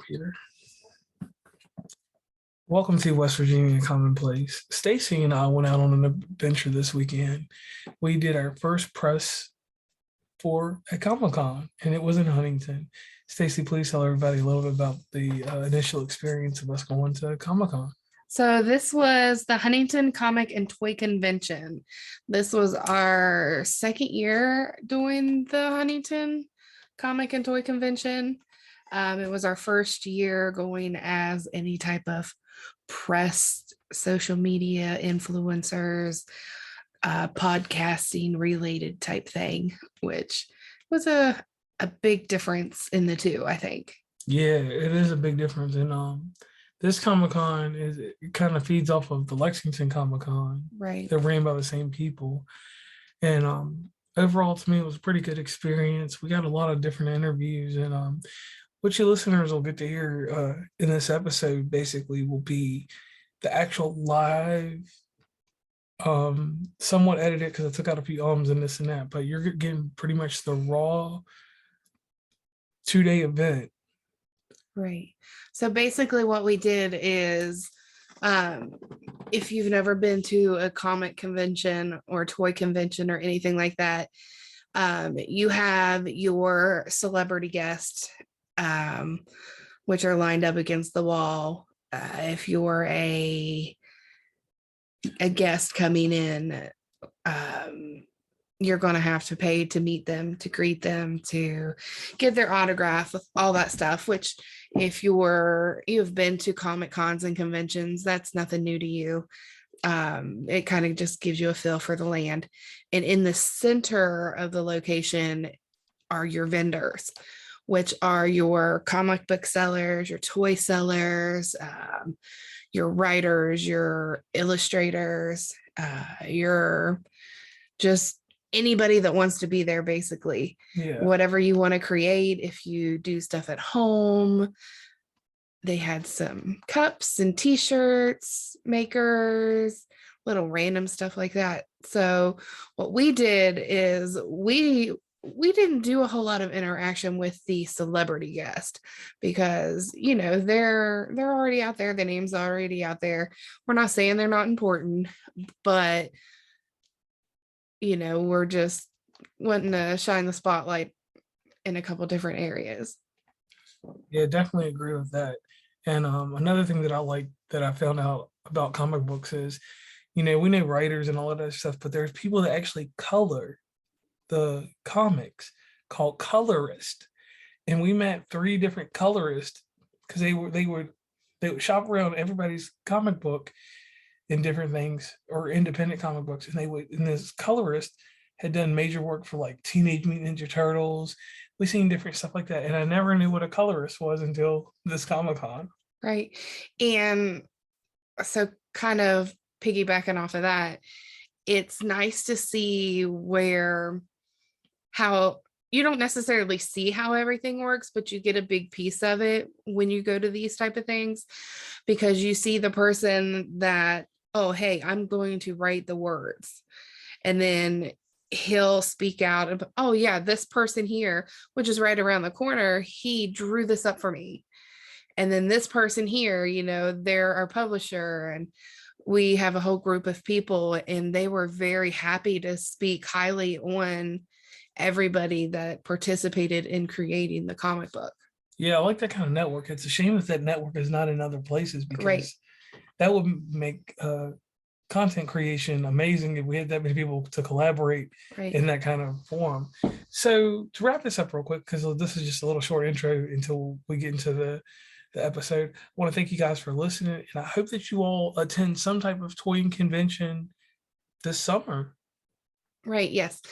computer. Welcome to West Virginia Commonplace. Stacy and I went out on an adventure this weekend. We did our first press for a Comic-Con, and it was in Huntington. Stacy, please tell everybody a little bit about the initial experience of us going to Comic-Con. So this was the Huntington Comic and Toy Convention. This was our second year doing the Huntington Comic and Toy Convention. It was our first year going as any type of press, social media influencers, podcasting related type thing, which was a big difference in the two, I think. Yeah, it is a big difference. And this Comic-Con it kind of feeds off of the Lexington Comic-Con. Right. They're ran by the same people. And overall, to me, it was a pretty good experience. We got a lot of different interviews, and what you listeners will get to hear in this episode basically will be the actual live, somewhat edited because I took out a few ums and this and that, but you're getting pretty much the raw 2-day event. Right. So basically what we did is, if you've never been to a comic convention or toy convention or anything like that, you have your celebrity guests, which are lined up against the wall. If you're a guest coming in, you're going to have to pay to meet them, to greet them, to get their autograph, all that stuff, which if you've been to Comic Cons and conventions, that's nothing new to you. It kind of just gives you a feel for the land. And in the center of the location are your vendors, which are your comic book sellers, your toy sellers, your writers, your illustrators, your just anybody that wants to be there, basically. Yeah. Whatever you want to create. If you do stuff at home, they had some cups and t-shirts makers, little random stuff like that. So what we did is we didn't do a whole lot of interaction with the celebrity guest because, they're already out there. The name's already out there. We're not saying they're not important, but we're just wanting to shine the spotlight in a couple different areas. Yeah, definitely agree with that. And another thing that I like that I found out about comic books is, we know writers and all of that stuff, but there's people that actually color the comics called colorists. And we met 3 different colorists because they would shop around everybody's comic book in different things or independent comic books, and this colorist had done major work for like Teenage Mutant Ninja Turtles. We've seen different stuff like that, and I never knew what a colorist was until this Comic-Con. Right. And so kind of piggybacking off of that, it's nice to see how you don't necessarily see how everything works, but you get a big piece of it when you go to these type of things, because you see the person that, oh, hey, I'm going to write the words. And then he'll speak out and, oh yeah, this person here, which is right around the corner, he drew this up for me. And then this person here, they're our publisher, and we have a whole group of people, and they were very happy to speak highly on everybody that participated in creating the comic book. Yeah, I like that kind of network. It's a shame that network is not in other places, because right. That would make content creation amazing if we had that many people to collaborate in that kind of form. So to wrap this up real quick, because this is just a little short intro until we get into the episode, I want to thank you guys for listening, and I hope that you all attend some type of toy convention this summer. Right. Yes.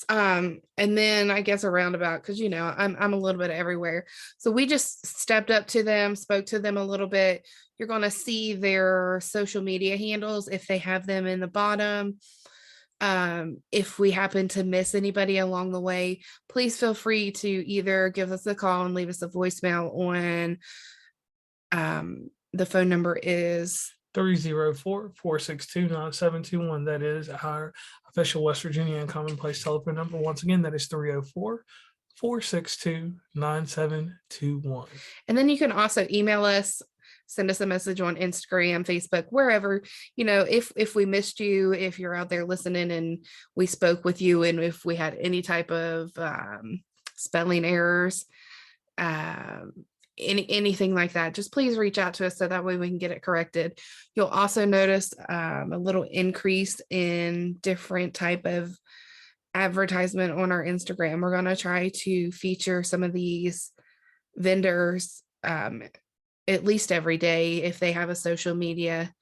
And then I guess a roundabout, because I'm a little bit everywhere. So we just stepped up to them, spoke to them a little bit. You're going to see their social media handles if they have them in the bottom. If we happen to miss anybody along the way, please feel free to either give us a call and leave us a voicemail on the phone number is 304-462-9721. That is our official West Virginia Uncommonplace telephone number. Once again, that is 462-9721. And then you can also email us, send us a message on Instagram, Facebook, wherever, if we missed you, if you're out there listening and we spoke with you, and if we had any type of spelling errors, anything like that, just please reach out to us so that way we can get it corrected. You'll also notice a little increase in different type of advertisement on our Instagram. We're going to try to feature some of these vendors at least every day. If they have a social media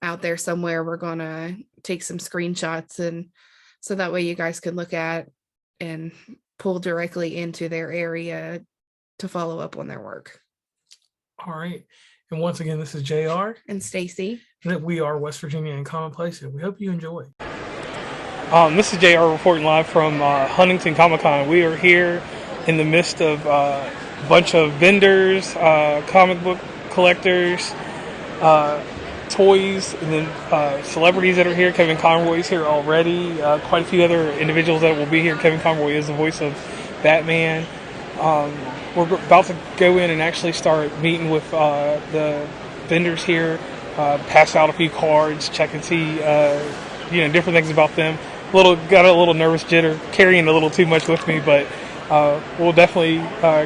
out there somewhere, we're going to take some screenshots, and so that way you guys can look at and pull directly into their area to follow up on their work. All right. And once again, this is JR and Stacy. And we are West Virginia Uncommonplace, and we hope you enjoy. This is JR reporting live from Huntington Comic-Con. We are here in the midst of a bunch of vendors, comic book collectors, toys, and then celebrities that are here. Kevin Conroy is here already. Quite a few other individuals that will be here. Kevin Conroy is the voice of Batman. We're about to go in and actually start meeting with the vendors here, pass out a few cards, check and see different things about them. Got a little nervous jitter, carrying a little too much with me, but we'll definitely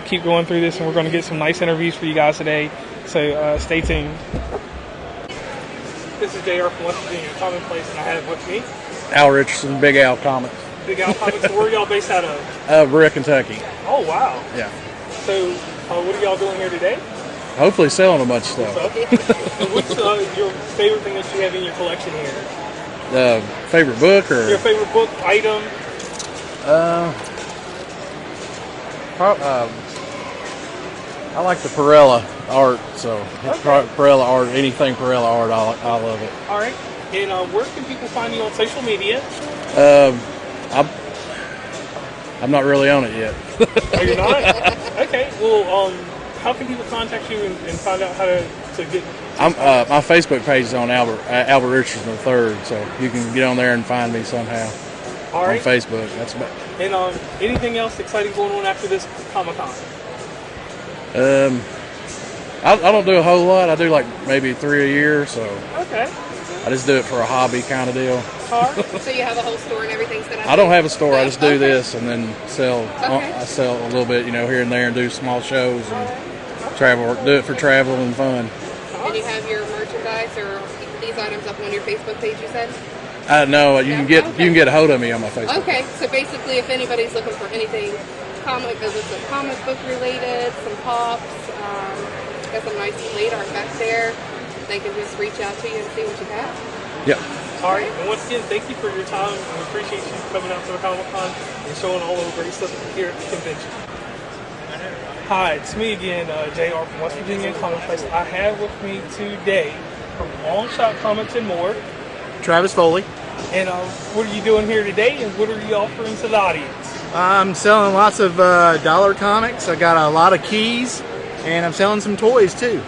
keep going through this, and we're going to get some nice interviews for you guys today. So stay tuned. This is JR from West Virginia Uncommonplace, and I have with me Al Richardson, Big Al Comics. Big Al Comics. So where are y'all based out of? Berea, Kentucky. Oh wow. Yeah. So what are y'all doing here today? Hopefully selling a bunch of stuff. And what's your favorite thing that you have in your collection here? Favorite book or your favorite book item? I like the Perella art, so Okay. Perella art, anything Perella art, I love it. All right. And where can people find you on social media? I'm not really on it yet. Oh, you're not? Okay. Well, how can people contact you and find out how to get? My Facebook page is on Albert Richardson III, so you can get on there and find me somehow. All right. On Facebook. That's about. And anything else exciting going on after this Comic-Con? I don't do a whole lot. I do like maybe 3 a year, so. Okay. I just do it for a hobby kind of deal. So you have a whole store and everything set up? I don't have a store. I just do this and then sell. Okay. I sell a little bit, here and there, and do small shows and travel. Do it for travel and fun. And you have your merchandise or these items up on your Facebook page, you said? No, you can get a hold of me on my Facebook. Okay, so basically, if anybody's looking for anything comic book related, some pops, got some nice late art back there, they can just reach out to you and see what you have. Yep. All right. And once again, thank you for your time. We appreciate you coming out to the Comic-Con and showing all the great stuff here at the convention. Hi, it's me again, JR from West Virginia Commonplace. I have with me today from Long Shot Comics and More, Travis Foley. And what are you doing here today, and what are you offering to the audience? I'm selling lots of dollar comics. I got a lot of keys, and I'm selling some toys too.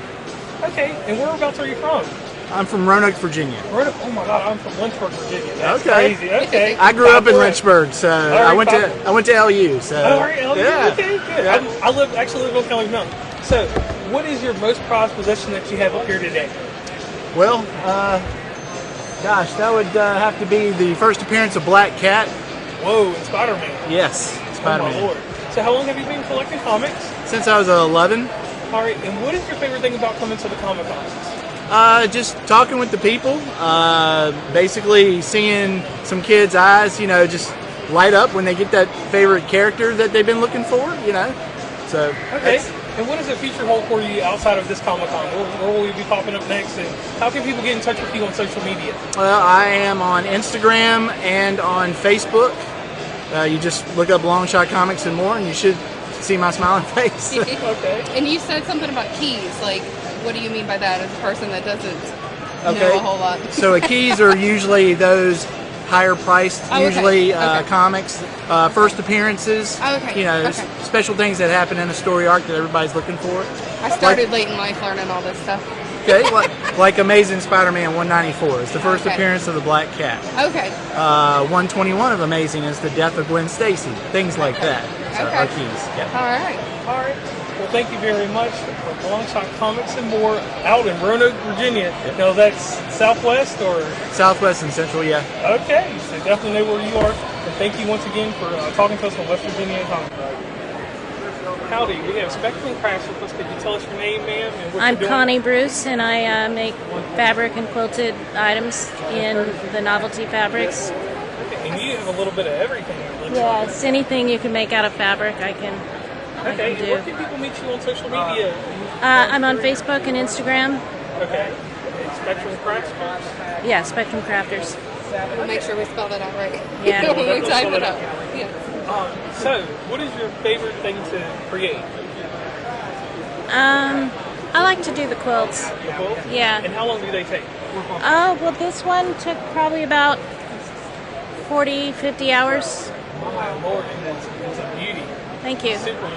Okay, and whereabouts are you from? I'm from Roanoke, Virginia. Roanoke? Oh my God, I'm from Lynchburg, Virginia. That's Okay. crazy. Okay. I grew up in Lynchburg, so right, I went to LU. So All right, LU. yeah. Okay, good. Yeah. I actually live on Kelly Mountain. So, what is your most prized possession that you have up here today? Well, gosh, that would have to be the first appearance of Black Cat. Whoa, and Spider-Man. Yes, Oh my Spider-Man. Lord. So, how long have you been collecting comics? Since I was 11. All right, and what is your favorite thing about coming to the Comic-Cons? Just talking with the people, basically seeing some kids' eyes, just light up when they get that favorite character that they've been looking for, So Okay, and what does the future hold for you outside of this Comic-Con? Where will you be popping up next, and how can people get in touch with you on social media? Well, I am on Instagram and on Facebook. You just look up Long Shot Comics and More, and you should see my smiling face. Okay. And you said something about keys. Like, what do you mean by that as a person that doesn't know Okay. a whole lot? So keys are usually those higher priced, Oh, okay. usually Okay. comics, first appearances. Oh, okay. Okay. Special things that happen in a story arc that everybody's looking for. I started late in life learning all this stuff. Okay, like Amazing Spider-Man 194 is the first appearance of the Black Cat. Okay. 121 of Amazing is the death of Gwen Stacy. Things like that. So our keys. Yeah. All right. All right. Well, thank you very much for Alongside Comics and More out in Roanoke, Virginia. Now that's Southwest or? Southwest and Central, yeah. Okay, so definitely know where you are. And thank you once again for talking to us on West Virginia Comic. Howdy, we have Spectrum Crafts with us. Could you tell us your name, ma'am? And what I'm you're doing? Connie Bruce, and I make fabric and quilted items in the novelty fabrics. Okay, and you have a little bit of everything. It looks Yes, anything you can make out of fabric, I can Okay, do. and where can people meet you on social media? I'm on Facebook and Instagram. Okay, Spectrum Crafts. Yeah, Spectrum Crafters. We'll make sure we spell that out right. Yeah. when we type it up. Yeah. So, what is your favorite thing to create? I like to do the quilts. The quilts? Yeah. And how long do they take? Oh, well, this one took probably about 40, 50 hours. My lord, it's a beauty. Thank you. Super.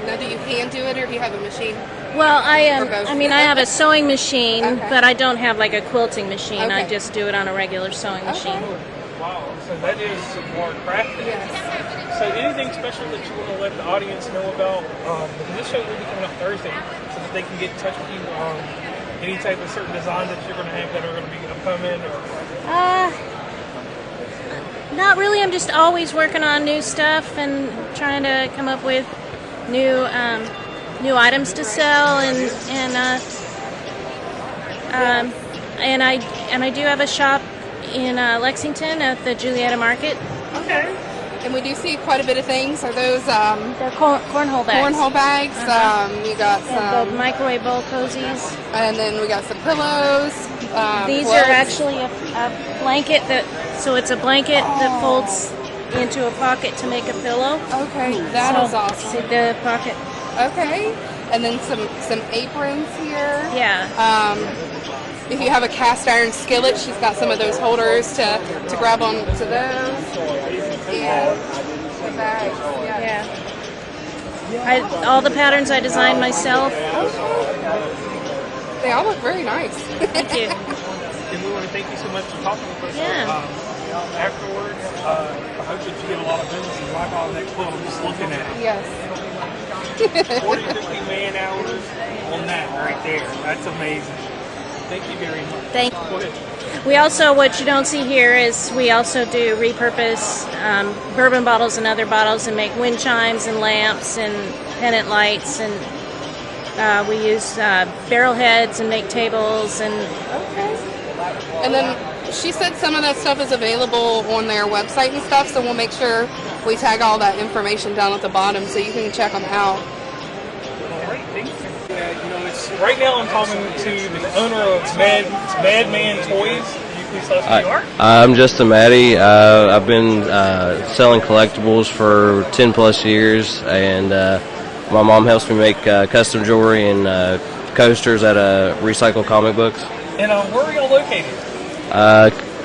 Now, do you hand do it or do you have a machine? Well, I both. I have a sewing machine, Okay. but I don't have like a quilting machine. I Okay. just do it on a regular sewing machine. Wow, so that is more crafty. Yes. So anything special that you want to let the audience know about? Because this show will be coming up Thursday, so that they can get in touch with you on any type of certain design that you're going to have that are going to be upcoming? Or... Not really. I'm just always working on new stuff and trying to come up with new items to sell, and I do have a shop in Lexington at the Julietta Market. Okay. And we do see quite a bit of things. Are those They're cornhole bags. cornhole bags? You got And the some, microwave bowl cozies. and then we got some pillows. These quilts. are actually a blanket so it's a blanket that folds into a pocket to make a pillow. Okay, that is awesome. See the pocket? Okay, and then some aprons here. Yeah. If you have a cast iron skillet, she's got some of those holders to grab on to those. And the bags. Yeah. All the patterns I designed myself. They all look very nice. Thank you. And we want to thank you so much for talking with us. Yeah. Afterwards, I hope that you get a lot of business and like on that quilt just looking at it. Yes. 40, 50 man hours on that right there. That's amazing. Thank you very much. Thank Go ahead. We also, what you don't see here is we also do repurpose bourbon bottles and other bottles and make wind chimes and lamps and pendant lights, and we use barrel heads and make tables and Okay. And then she said some of that stuff is available on their website and stuff, so we'll make sure we tag all that information down at the bottom so you can check them out. All right, thank you. Right now I'm talking to the owner of Madman Toys. Can you please tell us who you are? I'm Justin Maddy. I've been selling collectibles for 10 plus years, and my mom helps me make custom jewelry and coasters at Recycle Comic Books. And where are y'all located?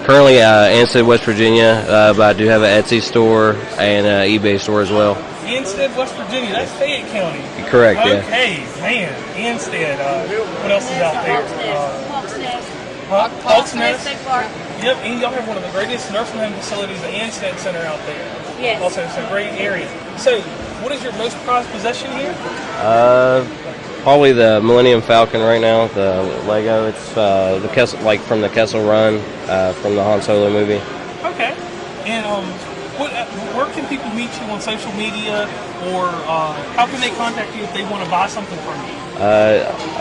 Currently Anstead, West Virginia, but I do have an Etsy store and an eBay store as well. Anstead, West Virginia. That's Fayette County. Correct, yeah. Okay, man. Anstead. What else is out there? Hawks Nest. Yep, and y'all have one of the greatest nursing home facilities, the Anstead Center out there. Yes. Also, it's a great area. So, what is your most prized possession here? Probably the Millennium Falcon right now, the Lego. It's the Kessel, like from the Kessel Run from the Han Solo movie. Okay. And where can people meet you on social media, or how can they contact you if they want to buy something from you?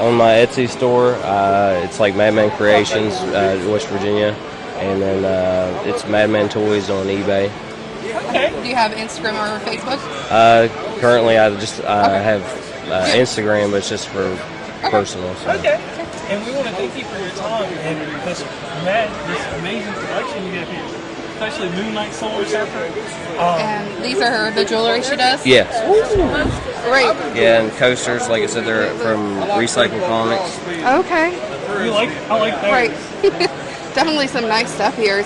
On my Etsy store, it's like Madman Creations, West Virginia, and then it's Madman Toys on eBay. Okay. Do you have Instagram or Facebook? Currently, I just have Instagram, but it's just for personal. So. Okay. And we want to thank you for your time and this amazing collection you have here, especially Moonlight Solar Surfer. And these are the jewelry she does? Yes. Great. Yeah, and coasters, like I said, they're from Recycle Comics. Okay. I like that. Right. Definitely some nice stuff here.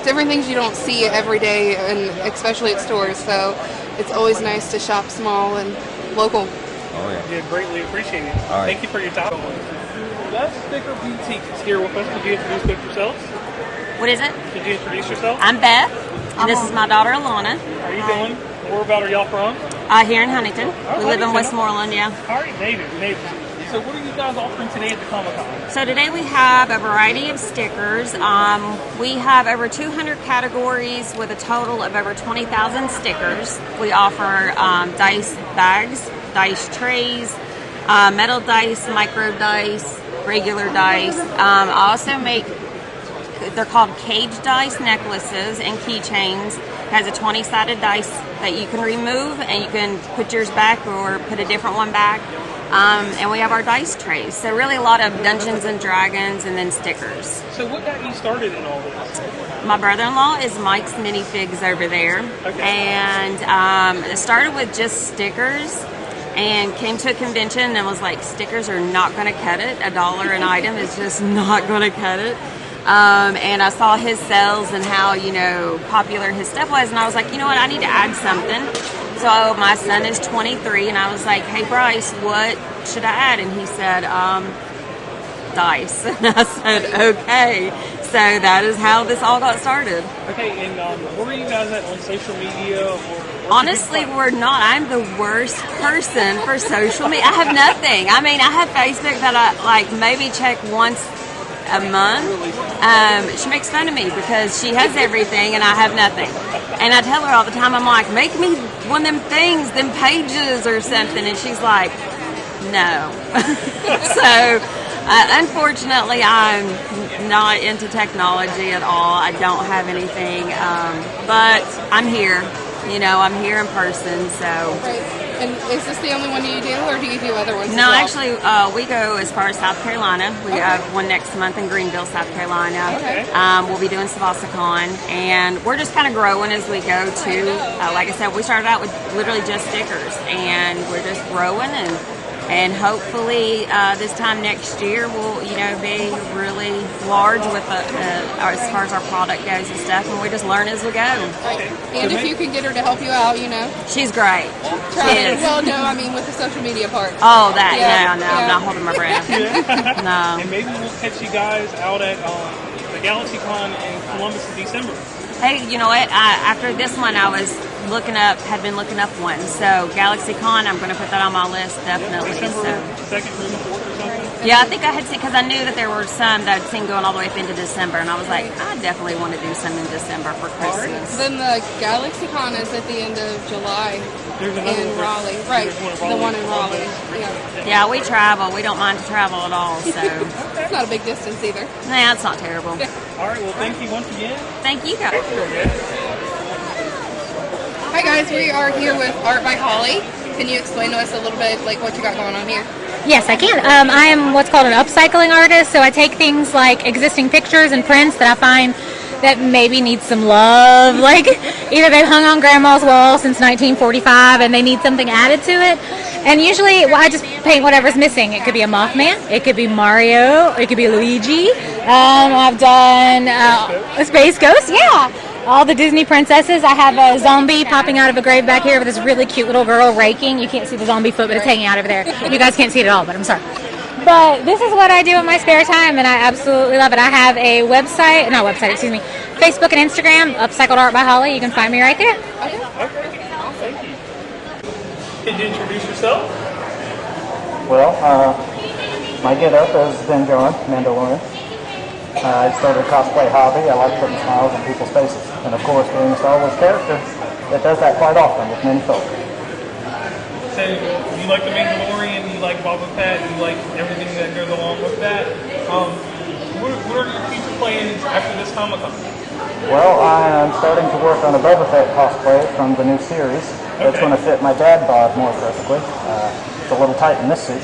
Different things you don't see every day, and especially at stores. So it's always nice to shop small and local. Oh, yeah. Yeah, greatly appreciate it. All right. Thank you for your time. That Sticker Boutique is here with us. Could you introduce yourselves? What is it? Could you introduce yourself? I'm Beth, and this is my daughter Alana. How are you doing? Whereabout are y'all from? Here in Huntington. We live in Westmoreland, yeah. All right, neighbors. So what are you guys offering today at the Comic-Con? So today we have a variety of stickers. We have over 200 categories with a total of over 20,000 stickers. We offer dice bags, dice trays, metal dice, micro dice, regular dice. I also make, they're called cage dice necklaces and keychains. It has a 20-sided dice that you can remove and you can put yours back or put a different one back. And we have our dice trays. So really a lot of Dungeons and Dragons and then stickers. So what got you started in all this? My brother-in-law is Mike's Minifigs over there. Okay. And it started with just stickers and came to a convention and was like, stickers are not going to cut it. $1 an item is just not going to cut it. And I saw his sales and how, you know, popular his stuff was. And I was like, you know what, I need to add something. So my son is 23 and I was like, hey Bryce, what should I add? And he said, dice. And I said, okay. So that is how this all got started. Okay, and where are you guys at on social media? Honestly, we're not. I'm the worst person for social media. I have nothing. I mean, I have Facebook that I like maybe check once a month. She makes fun of me because she has everything and I have nothing. And I tell her all the time, I'm like, make me one of them things, them pages or something. And she's like, no. So unfortunately, I'm not into technology at all. I don't have anything, but I'm here. You know, I'm here in person, so. Right. And is this the only one you do, or do you do other ones? No, as well? actually, we go as far as South Carolina. We have one next month in Greenville, South Carolina. Okay. We'll be doing SavassaCon, and we're just kind of growing as we go too. Like I said, we started out with literally just stickers, and we're just growing, and hopefully this time next year we'll, you know, be really large with as far as our product goes and stuff, and we just learn as we go. Right. And if you can get her to help you out, you know. She's great. She is. Well, no, I mean with the social media part. Oh, that, Yeah, no, yeah. I'm not holding my breath. No. And maybe we'll catch you guys out at the GalaxyCon in Columbus in December. Hey, you know what? After this one, I was had been looking up one. So GalaxyCon, I'm going to put that on my list, definitely. December So. 2nd through the 4th or something? Yeah, I think I had seen, because I knew that there were some that I'd seen going all the way up into December, and I was like, I definitely want to do some in December for Christmas. Then the GalaxyCon is at the end of July There's another in one. Raleigh. Right, the one in Raleigh. Yeah. Yeah, we travel. We don't mind to travel at all, so. It's not a big distance either. Nah, it's not terrible. All right, well, thank you once again. Thank you, guys. Hi guys, we are here with Art by Holly. Can you explain to us a little bit like what you got going on here? Yes, I can. I am what's called an upcycling artist, so I take things like existing pictures and prints that I find that maybe need some love, like either they've hung on grandma's wall since 1945 and they need something added to it, and usually I just paint whatever's missing. It could be a Mothman, it could be Mario, it could be Luigi. I've done a Space Ghost, yeah. All the Disney princesses. I have a zombie popping out of a grave back here with this really cute little girl raking. You can't see the zombie foot, but it's hanging out over there. You guys can't see it at all, but I'm sorry. But this is what I do in my spare time, and I absolutely love it. I have a Facebook and Instagram, Upcycled Art by Holly. You can find me right there. Okay. Thank you. Could you introduce yourself? Well, my get-up is Ben John, Mandalorian. I started a cosplay hobby. I like putting smiles on people's faces. And of course, being a Star Wars character, it does that quite often with many folk. So you like the Mandalorian, you like Boba Fett, you like everything that goes along with that. What are your future plans after this Comic-Con? Well, I am starting to work on a Boba Fett cosplay from the new series. That's going to fit my dad bod more perfectly. It's a little tight in this suit.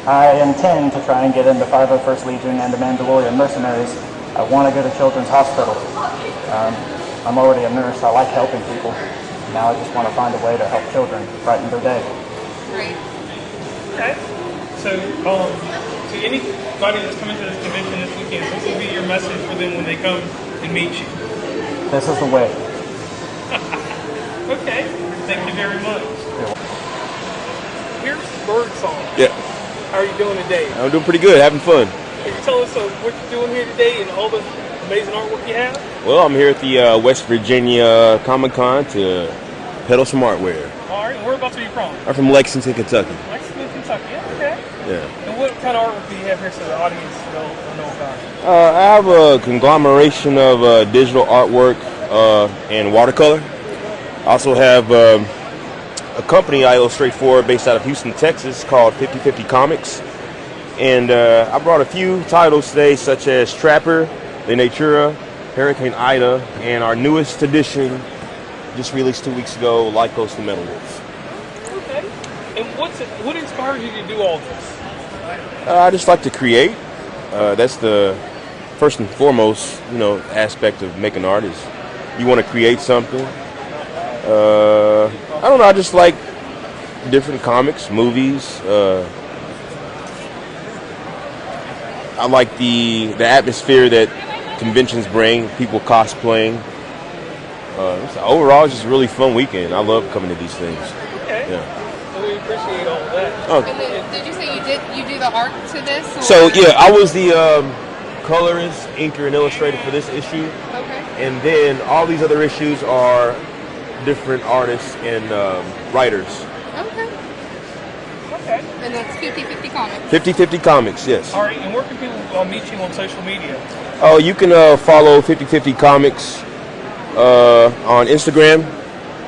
I intend to try and get into 501st Legion and the Mandalorian Mercenaries. I want to go to Children's Hospital. I'm already a nurse. I like helping people. Now I just want to find a way to help children brighten their day. Great. Okay. So, to anybody that's coming to this convention this weekend, what will be your message for them when they come and meet you? This is the way. Okay. Thank you very much. Birdsong. Yeah, How are you doing today? I'm doing pretty good, having fun. Can you tell us what you're doing here today and all the amazing artwork you have? Well, I'm here at the West Virginia Comic Con to peddle some artwork. All right, whereabouts are you from? I'm from Lexington, Kentucky. Lexington, Kentucky. Yeah, okay. Yeah. And what kind of artwork do you have here so the audience will know about it? I have a conglomeration of digital artwork and watercolor. I also have a company I illustrate for based out of Houston, Texas called 50/50 Comics. And I brought a few titles today such as Trapper, The Natura, Hurricane Ida, and our newest edition just released 2 weeks ago, Lycos the Metal Wolf. Okay. And what inspires you to do all this? I just like to create. That's the first and foremost, aspect of making art is you want to create something. I don't know. I just like different comics, movies. I like the atmosphere that conventions bring. People cosplaying. Overall, it's just a really fun weekend. I love coming to these things. Okay. Yeah. So we appreciate all of that. Oh. And then, did you say you do the art to this? Or? So yeah, I was the colorist, inker, and illustrator for this issue. Okay. And then all these other issues are different artists and writers. Okay. Okay. And that's 50/50 Comics. 50/50 Comics, yes. All right, and where can people meet you on social media? Oh, you can follow 50/50 Comics on Instagram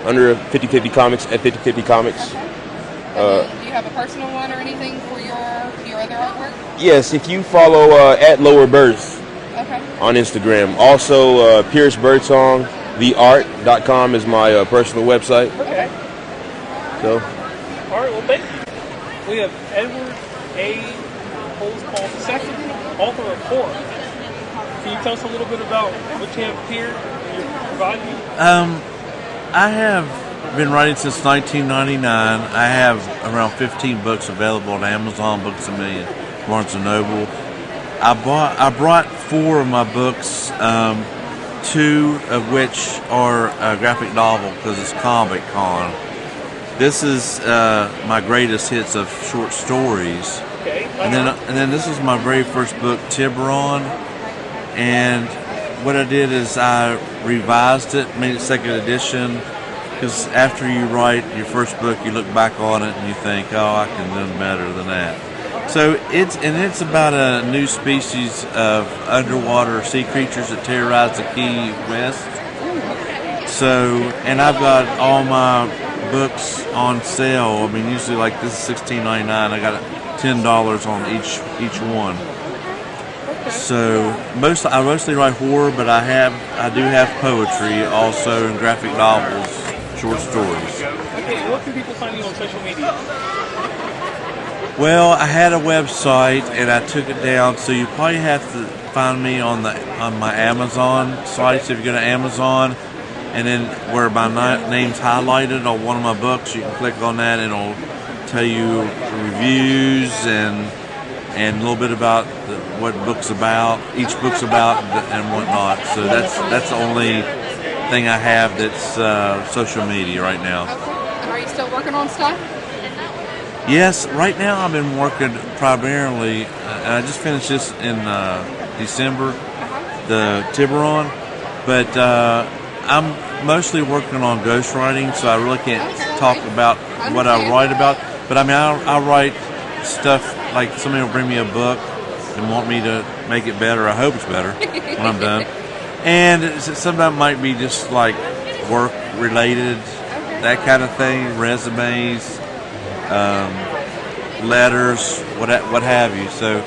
under 50/50 Comics at 50/50 Comics. Okay. Do you have a personal one or anything for your other artwork? Yes, if you follow at Lower Birth Okay. on Instagram. Also, Pierce Birdsong, theart.com is my personal website. Okay. So. All right, well, thank you. We have Edward A. Holzpaul II, author of Horror. Can you tell us a little bit about what you have here and you're providing? I have been writing since 1999. I have around 15 books available on Amazon, Books A Million, Barnes & Noble. I brought 4 of my books, 2 of which are a graphic novel because it's Comic Con. This is my greatest hits of short stories. Okay. And then this is my very first book, Tiburon. And what I did is I revised it, made it second edition. Because after you write your first book, you look back on it and you think, oh, I can do better than that. So it's about a new species of underwater sea creatures that terrorize the Key West. So, and I've got all my books on sale. I mean, usually like this is $16.99. I got $10 on each one. So I mostly write horror, but I do have poetry also and graphic novels, short stories. Okay, what can people find you on social media? Well, I had a website and I took it down, so you probably have to find me on my Amazon site. So if you go to Amazon, and then where my name's highlighted on one of my books, you can click on that and it'll tell you reviews and a little bit about what book's about, each book's about, and whatnot. So that's the only thing I have that's social media right now. Okay. And are you still working on stuff? Yes, right now I've been working primarily, and I just finished this in December, the Tiburon, but I'm mostly working on ghostwriting, so I really can't talk about what I write about. But I mean, I write stuff like somebody will bring me a book and want me to make it better. I hope it's better when I'm done. And sometimes it might be just like work related, that kind of thing, resumes, letters, what have you. So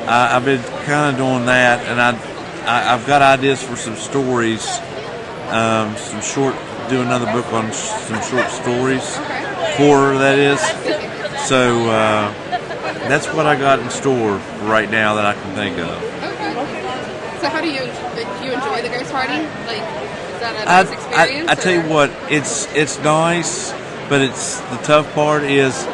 I've been kind of doing that, and I've got ideas for some stories, do another book on some short stories, horror that is. So that's what I got in store right now that I can think of. Okay. So how do you enjoy the ghostwriting? Like, is that a nice experience? I tell you what, it's nice, but it's the tough part is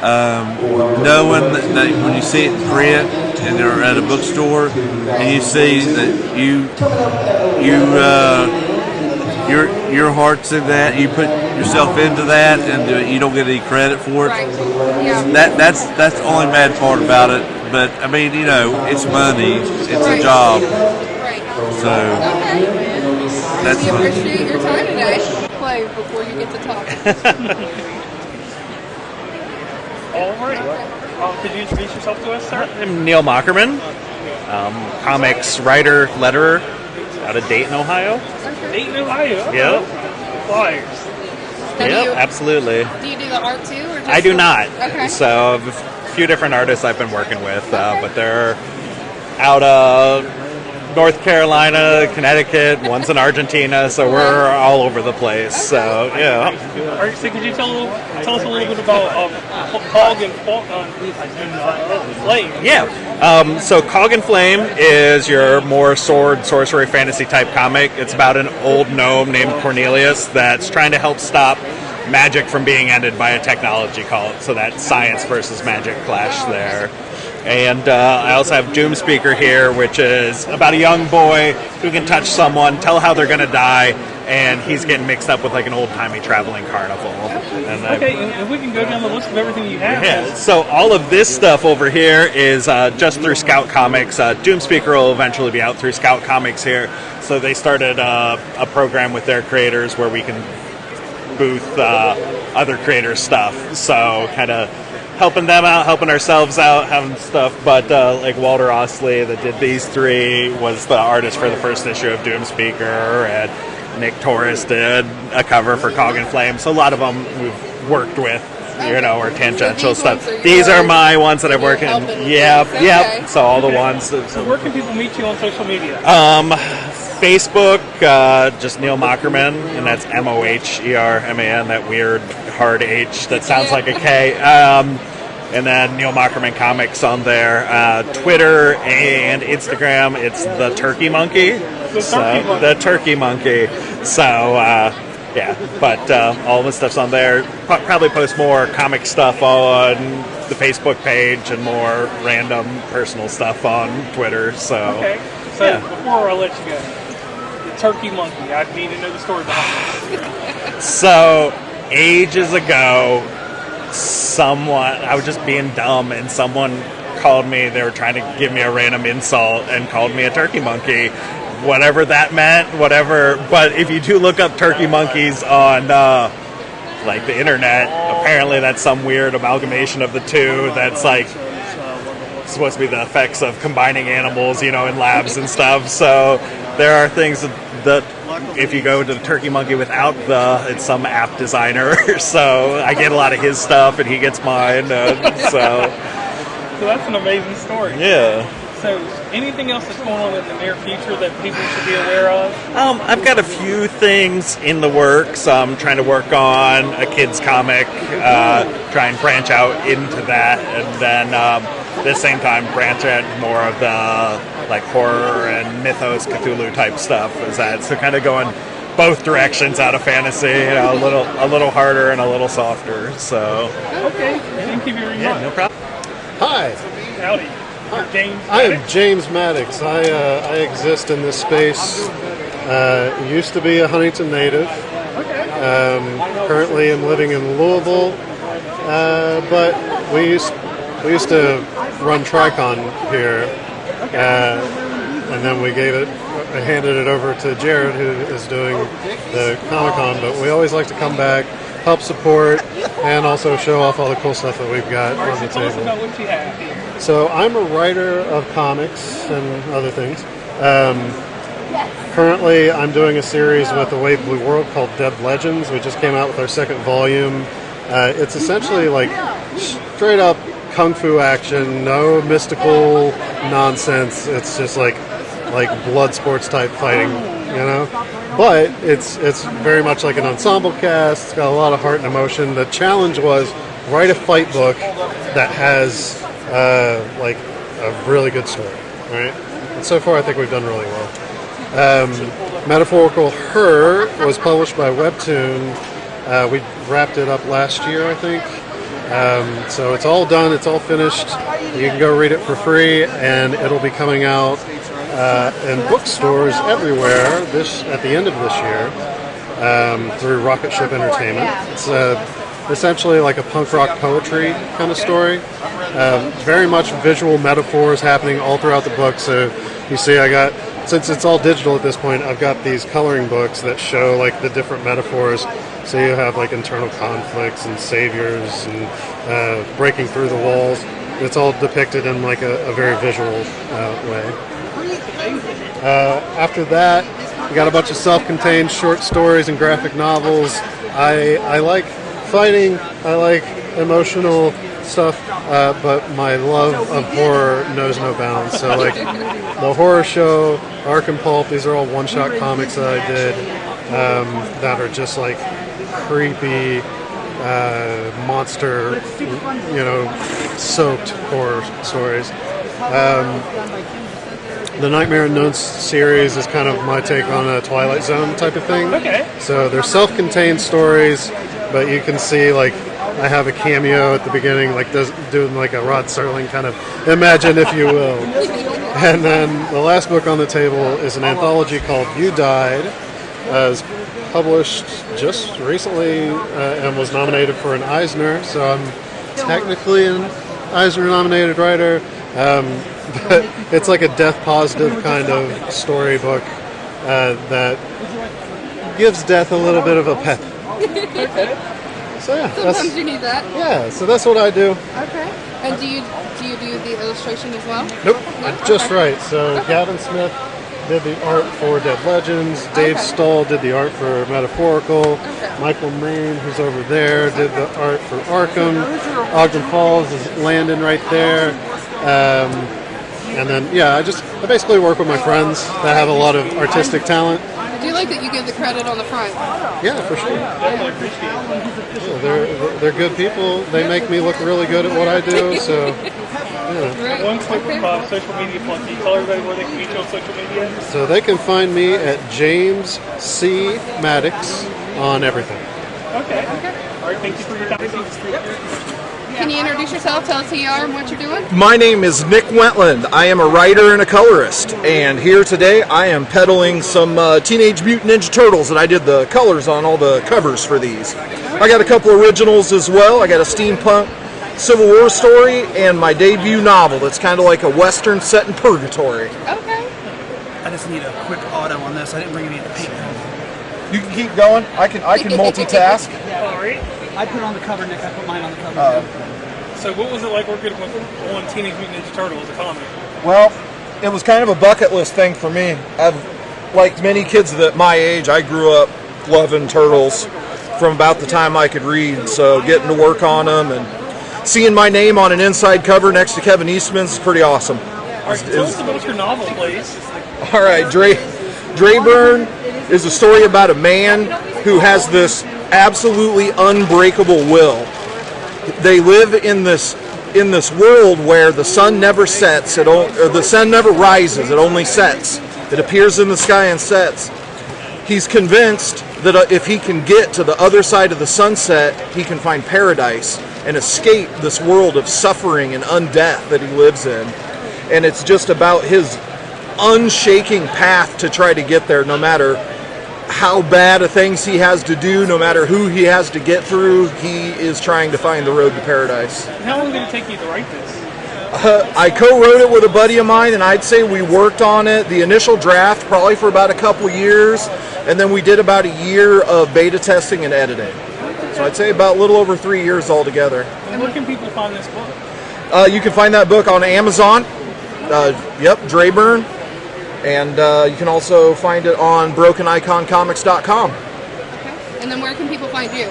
knowing that when you see it in print and they're at a bookstore and you see that your heart's in that. You put yourself into that, and you don't get any credit for it. Right. Yeah. That's the only bad part about it. But I mean, it's money. It's a job. Right. So that's We appreciate your time today. Play before you get to talk. All right. Could you introduce yourself to us, sir? I'm Neil Mockerman, comics writer, letterer, out of Dayton, Ohio. Dayton, Ohio. Okay. Yep. Flyers. Yep, absolutely. Do you do the art too? Or just I do not. Okay. So I have a few different artists I've been working with, but they're out of North Carolina, Connecticut, one's in Argentina, so we're all over the place. So yeah. All right, so could you tell us a little bit about Cog and Flame? Yeah. So Cog and Flame is your more sword, sorcery, fantasy type comic. It's about an old gnome named Cornelius that's trying to help stop magic from being ended by a technology cult. So that science versus magic clash there. And I also have Doom Speaker here, which is about a young boy who can touch someone, tell how they're going to die, and he's getting mixed up with like an old-timey traveling carnival. And and we can go down the list of everything you have. yeah, so all of this stuff over here is just through Scout Comics. Doom Speaker will eventually be out through Scout Comics here. So they started a program with their creators where we can booth other creators' stuff. So kind of helping them out, helping ourselves out, having stuff. But like Walter Osley that did these three was the artist for the first issue of Doom Speaker, and Nick Torres did a cover for Cog and Flame. So a lot of them we've worked with, or tangential stuff. These are my ones that I've worked in. Yep. So all the ones. So where can people meet you on social media? Facebook, just Neil Mockerman, and that's Moherman, that weird hard H that sounds like a K. And then Neil Mockerman Comics on there. Twitter and Instagram, it's the Turkey Monkey. The Turkey Monkey. So, yeah, but all the stuff's on there. Probably post more comic stuff on the Facebook page and more random personal stuff on Twitter. So, okay. So before I let you go, the Turkey Monkey, I need to know the story behind it. So, ages ago, I was just being dumb, and someone called me. They were trying to give me a random insult and called me a turkey monkey. Whatever that meant, whatever. But if you do look up turkey monkeys on like the internet, apparently that's some weird amalgamation of the two. That's like supposed to be the effects of combining animals, in labs and stuff. So there are things that if you go to the Turkey Monkey without it's some app designer. So I get a lot of his stuff and he gets mine. So that's an amazing story. Yeah. So anything else that's going on in the near future that people should be aware of? I've got a few things in the works. I'm trying to work on a kid's comic, try and branch out into that, and then at the same time branch out more of the like horror and mythos, Cthulhu type stuff. Is that so? Kind of going both directions out of fantasy, a little harder and a little softer. So okay, thank you very much. Yeah, no problem. Hi. Howdy. James I am James Maddox. I exist in this space. Used to be a Huntington native. Currently am living in Louisville, but we used to run Tricon here, and then we handed it over to Jared, who is doing the Comic-Con. But we always like to come back, help support, and also show off all the cool stuff that we've got on the tell us table. about what you have here. So I'm a writer of comics and other things. Currently, I'm doing a series with the Wave Blue World called Dead Legends. We just came out with our second volume. It's essentially like straight up kung fu action, no mystical nonsense. It's just like blood sports type fighting, But it's very much like an ensemble cast. It's got a lot of heart and emotion. The challenge was write a fight book that has like a really good story, right? And so far, I think we've done really well. Metaphorical Her was published by Webtoon. We wrapped it up last year, I think. So it's all done. It's all finished. You can go read it for free, and it'll be coming out in bookstores everywhere at the end of this year. through Rocket Ship Entertainment. It's essentially like a punk rock poetry kind of story. Very much visual metaphors happening all throughout the book. So you see, since it's all digital at this point, I've got these coloring books that show like the different metaphors. So you have like internal conflicts and saviors and breaking through the walls. It's all depicted in like a very visual way. After that, we got a bunch of self-contained short stories and graphic novels. I like fighting, I like emotional stuff, but my love of horror knows no bounds. So like the horror show, Ark and Pulp, these are all one-shot comics that I did that are just like creepy, monster, soaked horror stories. The Nightmare Unknown series is kind of my take on a Twilight Zone type of thing. Okay. So they're self-contained stories, but you can see like I have a cameo at the beginning, like doing like a Rod Serling kind of imagine, if you will. And then the last book on the table is an anthology called You Died. It was published just recently and was nominated for an Eisner, so I'm technically an Eisner-nominated writer. But it's like a death-positive kind of storybook that gives death a little bit of a pep. So yeah, Sometimes you need that. Yeah, so that's what I do. Okay. And do you do the illustration as well? Nope, just right. So Gavin Smith did the art for Dead Legends. Dave Stoll did the art for Metaphorical. Michael Main, who's over there, did the art for Arkham. Ogden Falls is Landon right there. And then, I basically work with my friends that have a lot of artistic talent. I do like that you give the credit on the front. Yeah, for sure. Yeah, they're good people. They make me look really good at what I do, so, yeah. One quick social media plug. Can you tell everybody where they can meet you on social media? So they can find me at James C. Maddox on everything. Okay. All right, thank you for your time. Can you introduce yourself? Tell us who you are and what you're doing. My name is Nick Wentland. I am a writer and a colorist, and here today I am peddling some Teenage Mutant Ninja Turtles, and I did the colors on all the covers for these. I got a couple originals as well. I got a steampunk Civil War story and my debut novel that's kind of like a Western set in purgatory. Okay. I just need a quick auto on this. I didn't bring any paint. You can keep going. I can multitask. All right. I put it on the cover, Nick. I put mine on the cover. So what was it like working on Teenage Mutant Ninja Turtles, a comic? Well, it was kind of a bucket list thing for me. Like many kids that my age, I grew up loving Turtles from about the time I could read. So getting to work on them and seeing my name on an inside cover next to Kevin Eastman's is pretty awesome. All right, tell us about your novel, please. All right, Drayburn is a story about a man who has this absolutely unbreakable will. They live in this world where the sun never sets, or the sun never rises, it only sets. It appears in the sky and sets. He's convinced that if he can get to the other side of the sunset, he can find paradise and escape this world of suffering and undeath that he lives in. And it's just about his unshaking path to try to get there, no matter how bad of things he has to do, no matter who he has to get through, he is trying to find the road to paradise. How long did it take you to write this? I co-wrote it with a buddy of mine, and I'd say we worked on it, the initial draft, probably for about a couple years, and then we did about a year of beta testing and editing. So I'd say about a little over 3 years altogether. And where can people find this book? You can find that book on Amazon. Drayburn. And you can also find it on BrokenIconComics.com. Okay. And then where can people find you?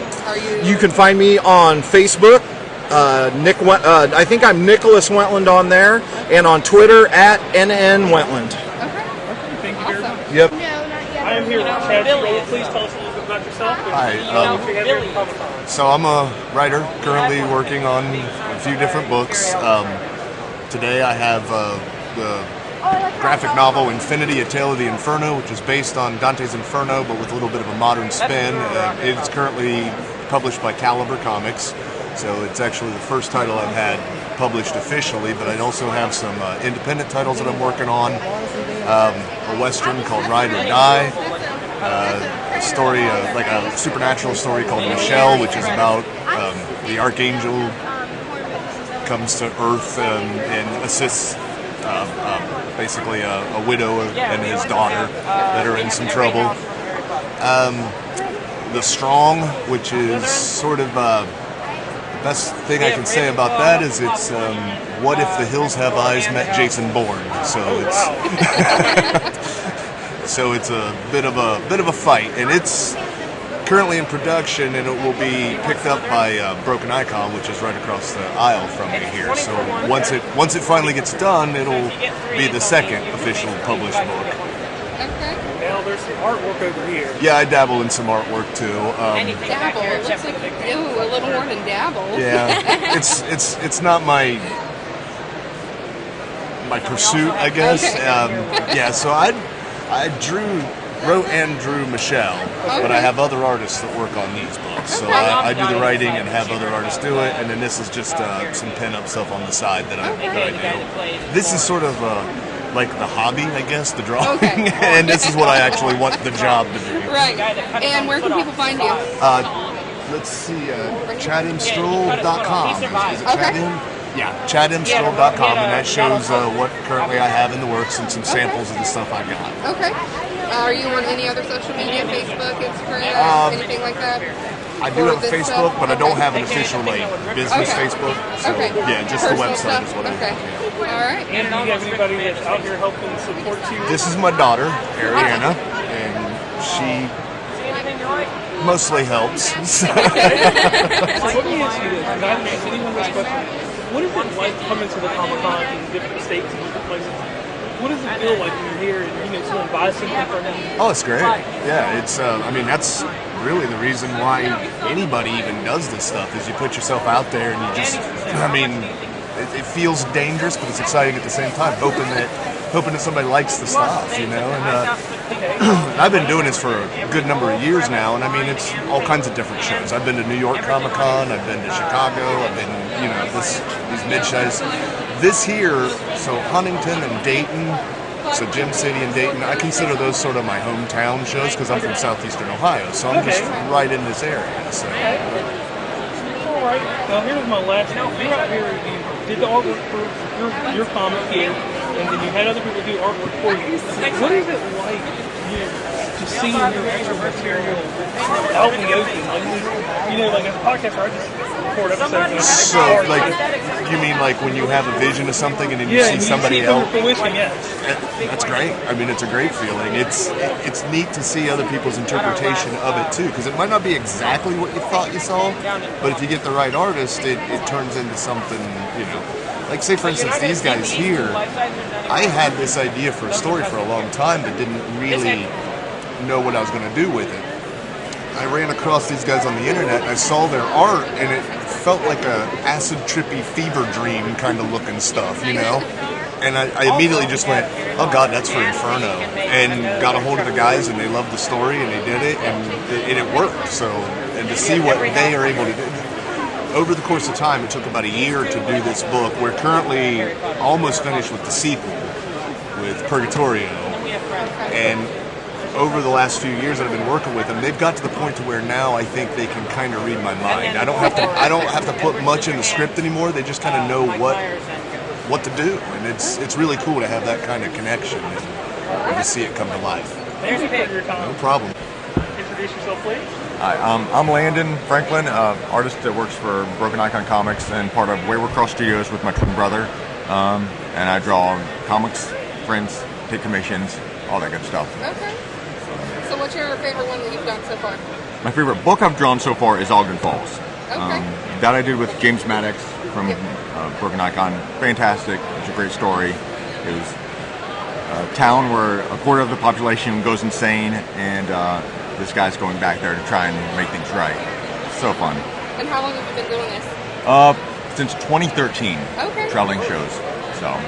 You can find me on Facebook. I think I'm Nicholas Wentland on there, and on Twitter at @NNWentland. Thank you very much. Yep. I am here with chadmstrohl. Please tell us a little bit about yourself. Hi. So I'm a writer currently working on a few different books. Today I have the graphic novel Infinity, A Tale of the Inferno, which is based on Dante's Inferno but with a little bit of a modern spin. It's currently published by Caliber Comics, so it's actually the first title I've had published officially, but I also have some independent titles that I'm working on. A Western called Ride or Die, a story, like a supernatural story called Michelle, which is about the archangel comes to Earth and assists basically a widow and his daughter that are in some trouble. The Strong, which is sort of the best thing I can say about that is it's what if the Hills Have Eyes met Jason Bourne? So it's a bit of a fight, and it's currently in production, and it will be picked up by Broken Icon, which is right across the aisle from me here. So once it finally gets done, it'll be the second official published book. Okay. Now there's some artwork over here. Yeah, I dabble in some artwork too. Dabble. It looks like a little more than dabble. Yeah, it's not my pursuit, I guess. Yeah, so I wrote and drew Michelle, but I have other artists that work on these books. So I do the writing and have other artists do it, and then this is just some pen-up stuff on the side that I do. This is sort of like the hobby, I guess, the drawing, and this is what I actually want the job to be. Right. And where can people find you? Let's see, chadmstrohl.com. Is it Chadim? Yeah, chadmstrohl.com, and that shows what currently I have in the works and some samples of the stuff I got. Okay. Are you on any other social media, Facebook, Instagram, anything like that? I do have a Facebook, but I don't have an official business Facebook. So yeah, just the website is what I have. All right. And do you have anybody that's out here helping support you? This is my daughter, Ariana, and she mostly helps. So let me ask you this, and I haven't asked anyone this question. What is it like coming to the Comic-Con in different states and different places? What does it feel like when you're here and someone buys something from you? Oh, it's great. Yeah, it's. I mean, that's really the reason why anybody even does this stuff is you put yourself out there and you just. I mean, it feels dangerous, but it's exciting at the same time. Hoping that somebody likes the stuff, And I've been doing this for a good number of years now, and I mean, it's all kinds of different shows. I've been to New York Comic Con. I've been to Chicago. I've been, these mid-shows. This here, so Huntington and Dayton, so Gem City and Dayton, I consider those sort of my hometown shows because I'm from southeastern Ohio, so I'm just right in this area. So. All right. Now here's my last one. You're out here, you did the artwork for your comic here, and then you had other people do artwork for you. What is it like to see your actual material out in the open? Like as a podcaster, I just record episodes. So, like, you mean like when you have a vision of something and then you see somebody else? That's great. I mean, it's a great feeling. It's neat to see other people's interpretation of it too, because it might not be exactly what you thought you saw, but if you get the right artist, it turns into something, Like, say, for instance, these guys here, I had this idea for a story for a long time, but didn't really know what I was going to do with it. I ran across these guys on the internet, and I saw their art, and it felt like a acid trippy fever dream kind of looking stuff, And I immediately just went, oh God, that's for Inferno, and got a hold of the guys, and they loved the story, and they did it, and it worked. So, and to see what they are able to do. Over the course of time, it took about a year to do this book. We're currently almost finished with the sequel, with Purgatorio, and over the last few years that I've been working with them, they've got to the point to where now I think they can kind of read my mind. I don't have to put much in the script anymore. They just kind of know what to do, and it's really cool to have that kind of connection and to see it come to life. Thank you for your time. No problem. Introduce yourself, please. Hi, I'm Landon Franklin, artist that works for Broken Icon Comics and part of Wayward Cross Studios with my twin brother, and I draw comics, prints, take commissions, all that good stuff. Okay. So what's your favorite one that you've done so far? My favorite book I've drawn so far is Ogden Falls. Okay. That I did with James Maddox from Broken Icon. Fantastic. It's a great story. It was a town where a quarter of the population goes insane, and this guy's going back there to try and make things right. So fun. And how long have you been doing this? Since 2013. Okay. Traveling shows. So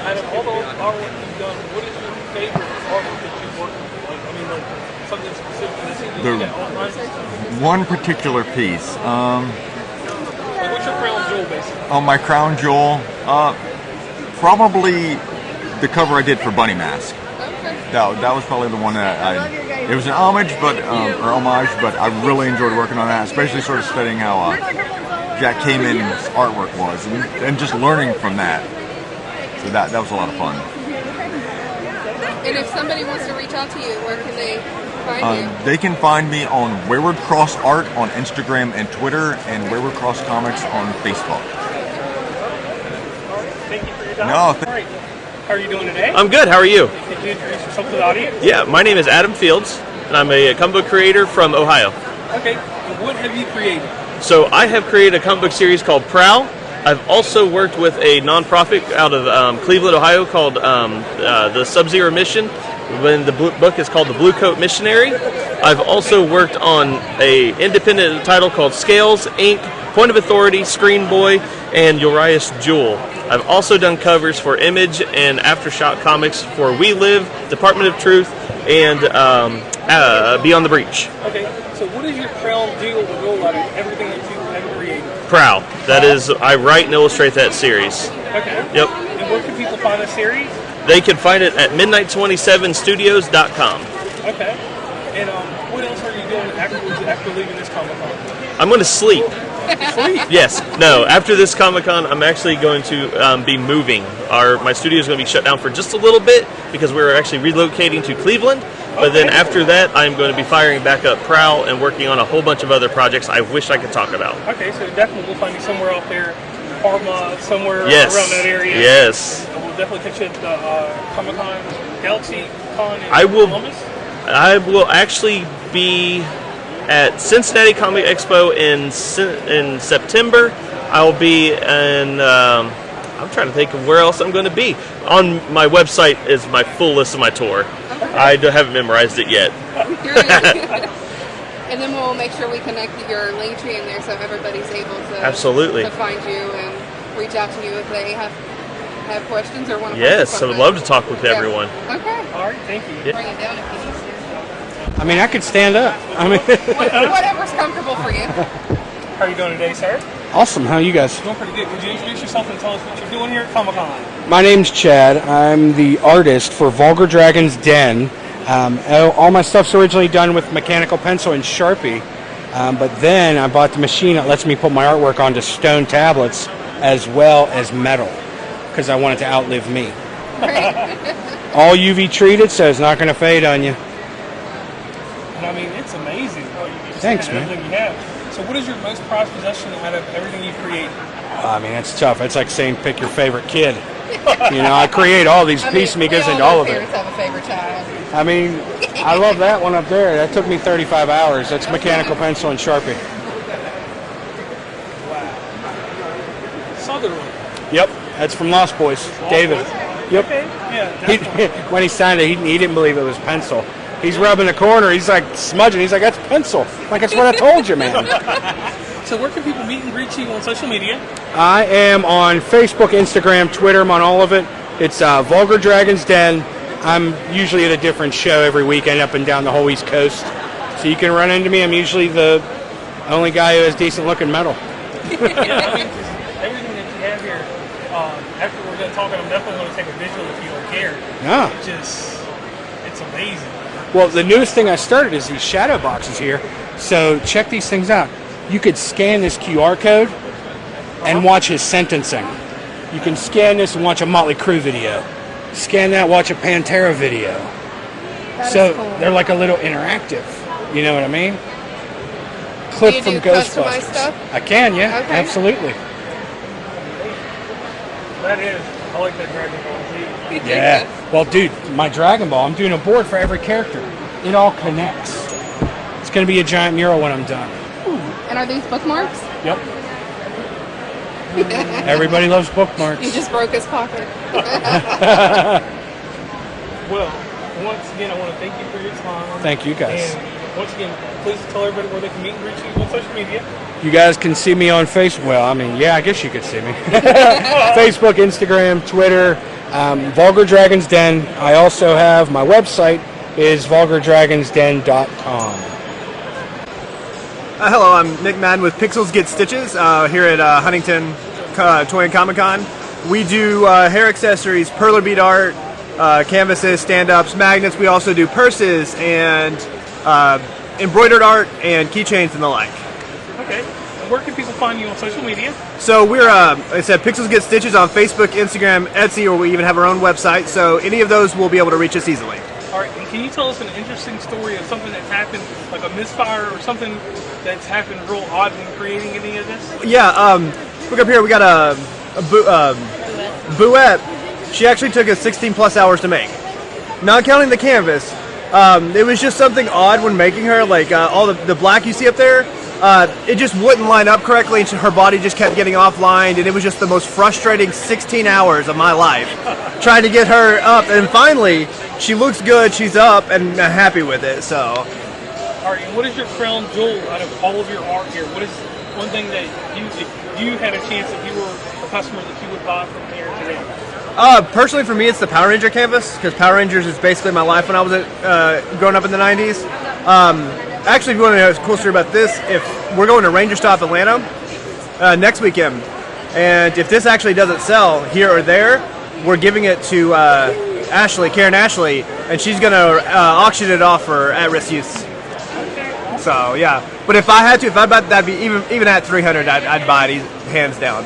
out of all the artwork you've done, what is your favorite artwork that you've worked with? Like, I mean, like something specific that's in one particular piece. Like, what's your crown jewel, basically? Oh, my crown jewel. Probably the cover I did for Bunny Mask. Okay. that was probably the one that it was an homage, but I really enjoyed working on that, especially sort of studying how Jack Kamen's artwork was, and just learning from that. So that was a lot of fun. And if somebody wants to reach out to you, where can they find you? They can find me on Wayward Cross Art on Instagram and Twitter, and Wayward Cross Comics on Facebook. Thank you for your time. No, All right. How are you doing today? I'm good. How are you? Can you introduce yourself to the audience? Yeah, my name is Adam Fields, and I'm a comic book creator from Ohio. Okay. And what have you created? So I have created a comic book series called Prowl. I've also worked with a nonprofit out of Cleveland, Ohio called the Sub-Zero Mission. When the book is called The Blue Coat Missionary. I've also worked on a independent title called Scales, Inc., Point of Authority, Screen Boy, and Urias Jewel. I've also done covers for Image and Aftershock Comics for We Live, Department of Truth, and Beyond the Breach. Okay, so what is your Prowl deal with role out of everything that you've ever created? Prowl. That is, I write and illustrate that series. Okay. Yep. And where can people find the series? They can find it at midnight27studios.com. Okay. And what else are you doing after leaving this Comic-Con? I'm going to sleep. Sleep? Yes. No. After this Comic-Con, I'm actually going to be moving. My studio is going to be shut down for just a little bit because we're actually relocating to Cleveland. But then after that, I'm going to be firing back up Prowl and working on a whole bunch of other projects I wish I could talk about. Okay, so definitely we'll find you somewhere out there, Parma, somewhere Yes. around that area. Yes. And we'll definitely catch you at the Comic-Con, Galaxy Con in Columbus. I will actually be at Cincinnati Comic Expo in September. I'll be in. I'm trying to think of where else I'm going to be. On my website is my full list of my tour. I haven't memorized it yet. And then we'll make sure we connect your link tree in there so everybody's able to Absolutely. to find you and reach out to you if they have questions or want to. Yes, I would love to talk with everyone. Okay. All right, thank you. Bring it down if you need to. I mean, I could stand up. I mean, Whatever's comfortable for you. How are you doing today, sir? awesome. How are you guys? Doing pretty good. Would you introduce yourself and tell us what you're doing here at Comic-Con? My name's Chad. I'm the artist for Vulgar Dragon's Den. All my stuff's originally done with mechanical pencil and Sharpie, but then I bought the machine that lets me put my artwork onto stone tablets as well as metal because I want it to outlive me. All UV treated, so it's not going to fade on you. And I mean, it's amazing. Thanks, man. Everything you have. So what is your most prized possession out of everything you create? I mean, it's tough. It's like saying pick your favorite kid. You know, I create all these piecemakers and all of it. Parents have a favorite child. I mean, I love that one up there. That took me 35 hours. That's mechanical pencil and Sharpie. Sutherland. Yep, that's from Lost Boys. David. Yep. Okay. Yeah. When he signed it, he didn't believe it was pencil. He's rubbing the corner. He's like smudging. He's like, that's pencil. I'm like, that's what I told you, man. So where can people meet and greet you on social media? I am on Facebook, Instagram, Twitter. I'm on all of it. It's Vulgar Dragon's Den. I'm usually at a different show every weekend up and down the whole East Coast. So you can run into me. I'm usually the only guy who has decent looking metal. Yeah, I mean, 'cause everything that you have here, after we're done talking, I'm definitely going to take a visual if you don't care. Yeah. It's amazing. Well, the newest thing I started is these shadow boxes here. So check these things out. You could scan this QR code and watch his sentencing. You can scan this and watch a Motley Crue video. Scan that, watch a Pantera video. So they're like a little interactive. You know what I mean? Clip from Ghostbusters. Stuff? I can, yeah, Okay. absolutely. That is, I like that Dragon Ball Z. Yeah. Well, dude, my Dragon Ball, I'm doing a board for every character. It all connects. It's going to be a giant mural when I'm done. And are these bookmarks? Yep. Everybody loves bookmarks. You just broke his pocket. Well, once again, I want to thank you for your time. Thank you, guys. And once again, please tell everybody where they can meet and reach you on social media. You guys can see me on Facebook. Well, I mean, yeah, I guess you could see me. Facebook, Instagram, Twitter, Vulgar Dragon's Den. I also have my website is vulgardragonsden.com. Hello, I'm Nick Madden with Pixels Get Stitches here at Huntington Toy and Comic Con. We do hair accessories, perler bead art, canvases, stand-ups, magnets. We also do purses and embroidered art and keychains and the like. Okay. Where can people find you on social media? So we're, like I said, Pixels Get Stitches on Facebook, Instagram, Etsy, or we even have our own website. So any of those will be able to reach us easily. All right, and can you tell us an interesting story of something that's happened, like a misfire or something that's happened real odd when creating any of this? Yeah, look up here. We got a Bouette. She actually took us 16 plus hours to make. Not counting the canvas. It was just something odd when making her, like all the black you see up there, it just wouldn't line up correctly, and her body just kept getting offlined, and it was just the most frustrating 16 hours of my life trying to get her up, and finally she looks good, she's up, and I'm happy with it. So all right, and what is your crown jewel out of all of your art here? What is one thing that if you had a chance, if you were a customer, that you would buy from here today? Personally for me, it's the Power Ranger canvas, because Power Rangers is basically my life when I was growing up in the 90s. Actually, if you want to know a cool story about this, if we're going to Ranger Stop Atlanta next weekend, and if this actually doesn't sell here or there, we're giving it to Karen Ashley, and she's going to auction it off for at-risk use. So yeah, but if I had to, if I bet that'd be even at 300, I'd buy it hands down.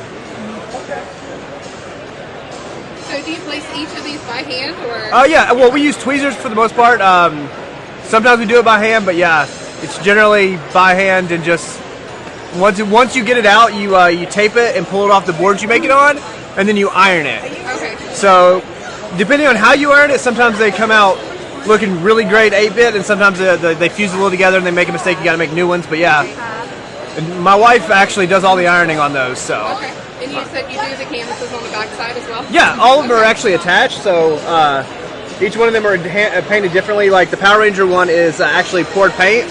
So do you place each of these by hand, or? Yeah, well, we use tweezers for the most part. Sometimes we do it by hand, but yeah, it's generally by hand, and just once you get it out, you tape it and pull it off the boards you make it on, and then you iron it. Okay. So depending on how you iron it, sometimes they come out looking really great 8-bit, and sometimes they fuse a little together and they make a mistake. You got to make new ones. But yeah, and my wife actually does all the ironing on those. So. Okay. And you said you do the canvases on the back side as well? Yeah, all of them are actually attached. So each one of them are painted differently. Like the Power Ranger one is actually poured paint,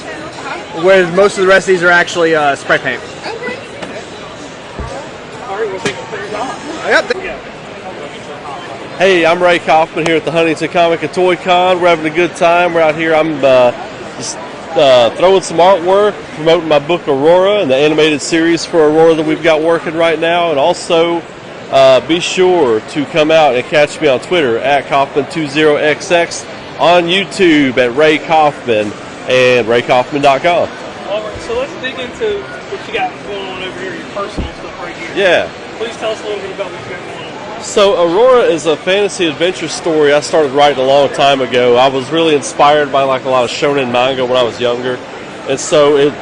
whereas most of the rest of these are actually spray paint. Okay. All right, we'll take it off. Yep. Hey, I'm Ray Kaufman here at the Huntington Comic and Toy Con. We're having a good time. We're out here. I'm just throwing some artwork, promoting my book Aurora and the animated series for Aurora that we've got working right now. And also be sure to come out and catch me on Twitter at Kaufman20XX, on YouTube at Ray Kaufman, and raykaufman.com. All right, so let's dig into what you got going on over here, your personal stuff right here. Yeah. Please tell us a little bit about what you got going on. So Aurora is a fantasy adventure story I started writing a long time ago. I was really inspired by like a lot of shonen manga when I was younger, and so it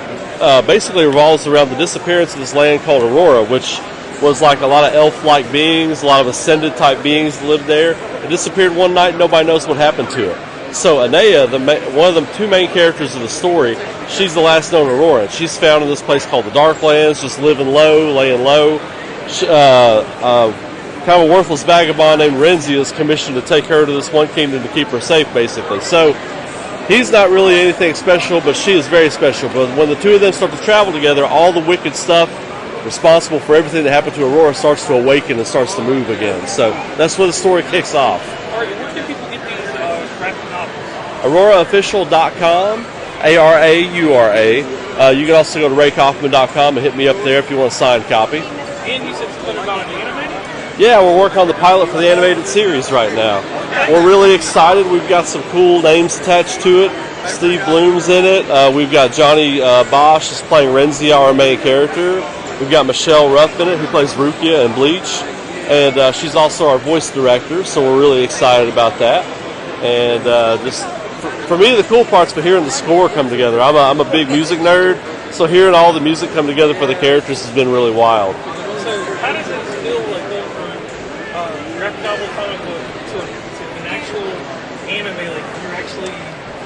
basically revolves around the disappearance of this land called Aurora, which was like a lot of elf-like beings, a lot of ascended type beings that lived there. It disappeared one night, and nobody knows what happened to it. So Anea, one of the two main characters of the story, she's the last known Aurora. She's found in this place called the Darklands, just living low, laying low. Kind of a worthless vagabond named Renzi is commissioned to take her to this one kingdom to keep her safe, basically. So he's not really anything special, but she is very special. But when the two of them start to travel together, all the wicked stuff responsible for everything that happened to Aurora starts to awaken and starts to move again. So that's where the story kicks off. All right, where can people get these graphic novels? AuroraOfficial.com, ARAURA. You can also go to raykaufman.com and hit me up there if you want a signed copy. And you said something about an animated? Yeah, we're working on the pilot for the animated series right now. We're really excited. We've got some cool names attached to it. Steve Bloom's in it. We've got Johnny Bosch is playing Renzi, our main character. We've got Michelle Ruff in it, who plays Rukia in Bleach. And she's also our voice director, so we're really excited about that. And just for me, the cool part's been hearing the score come together. I'm a big music nerd, so hearing all the music come together for the characters has been really wild. So how does it feel like going from graphic novel comic book to an actual anime? Like you're actually...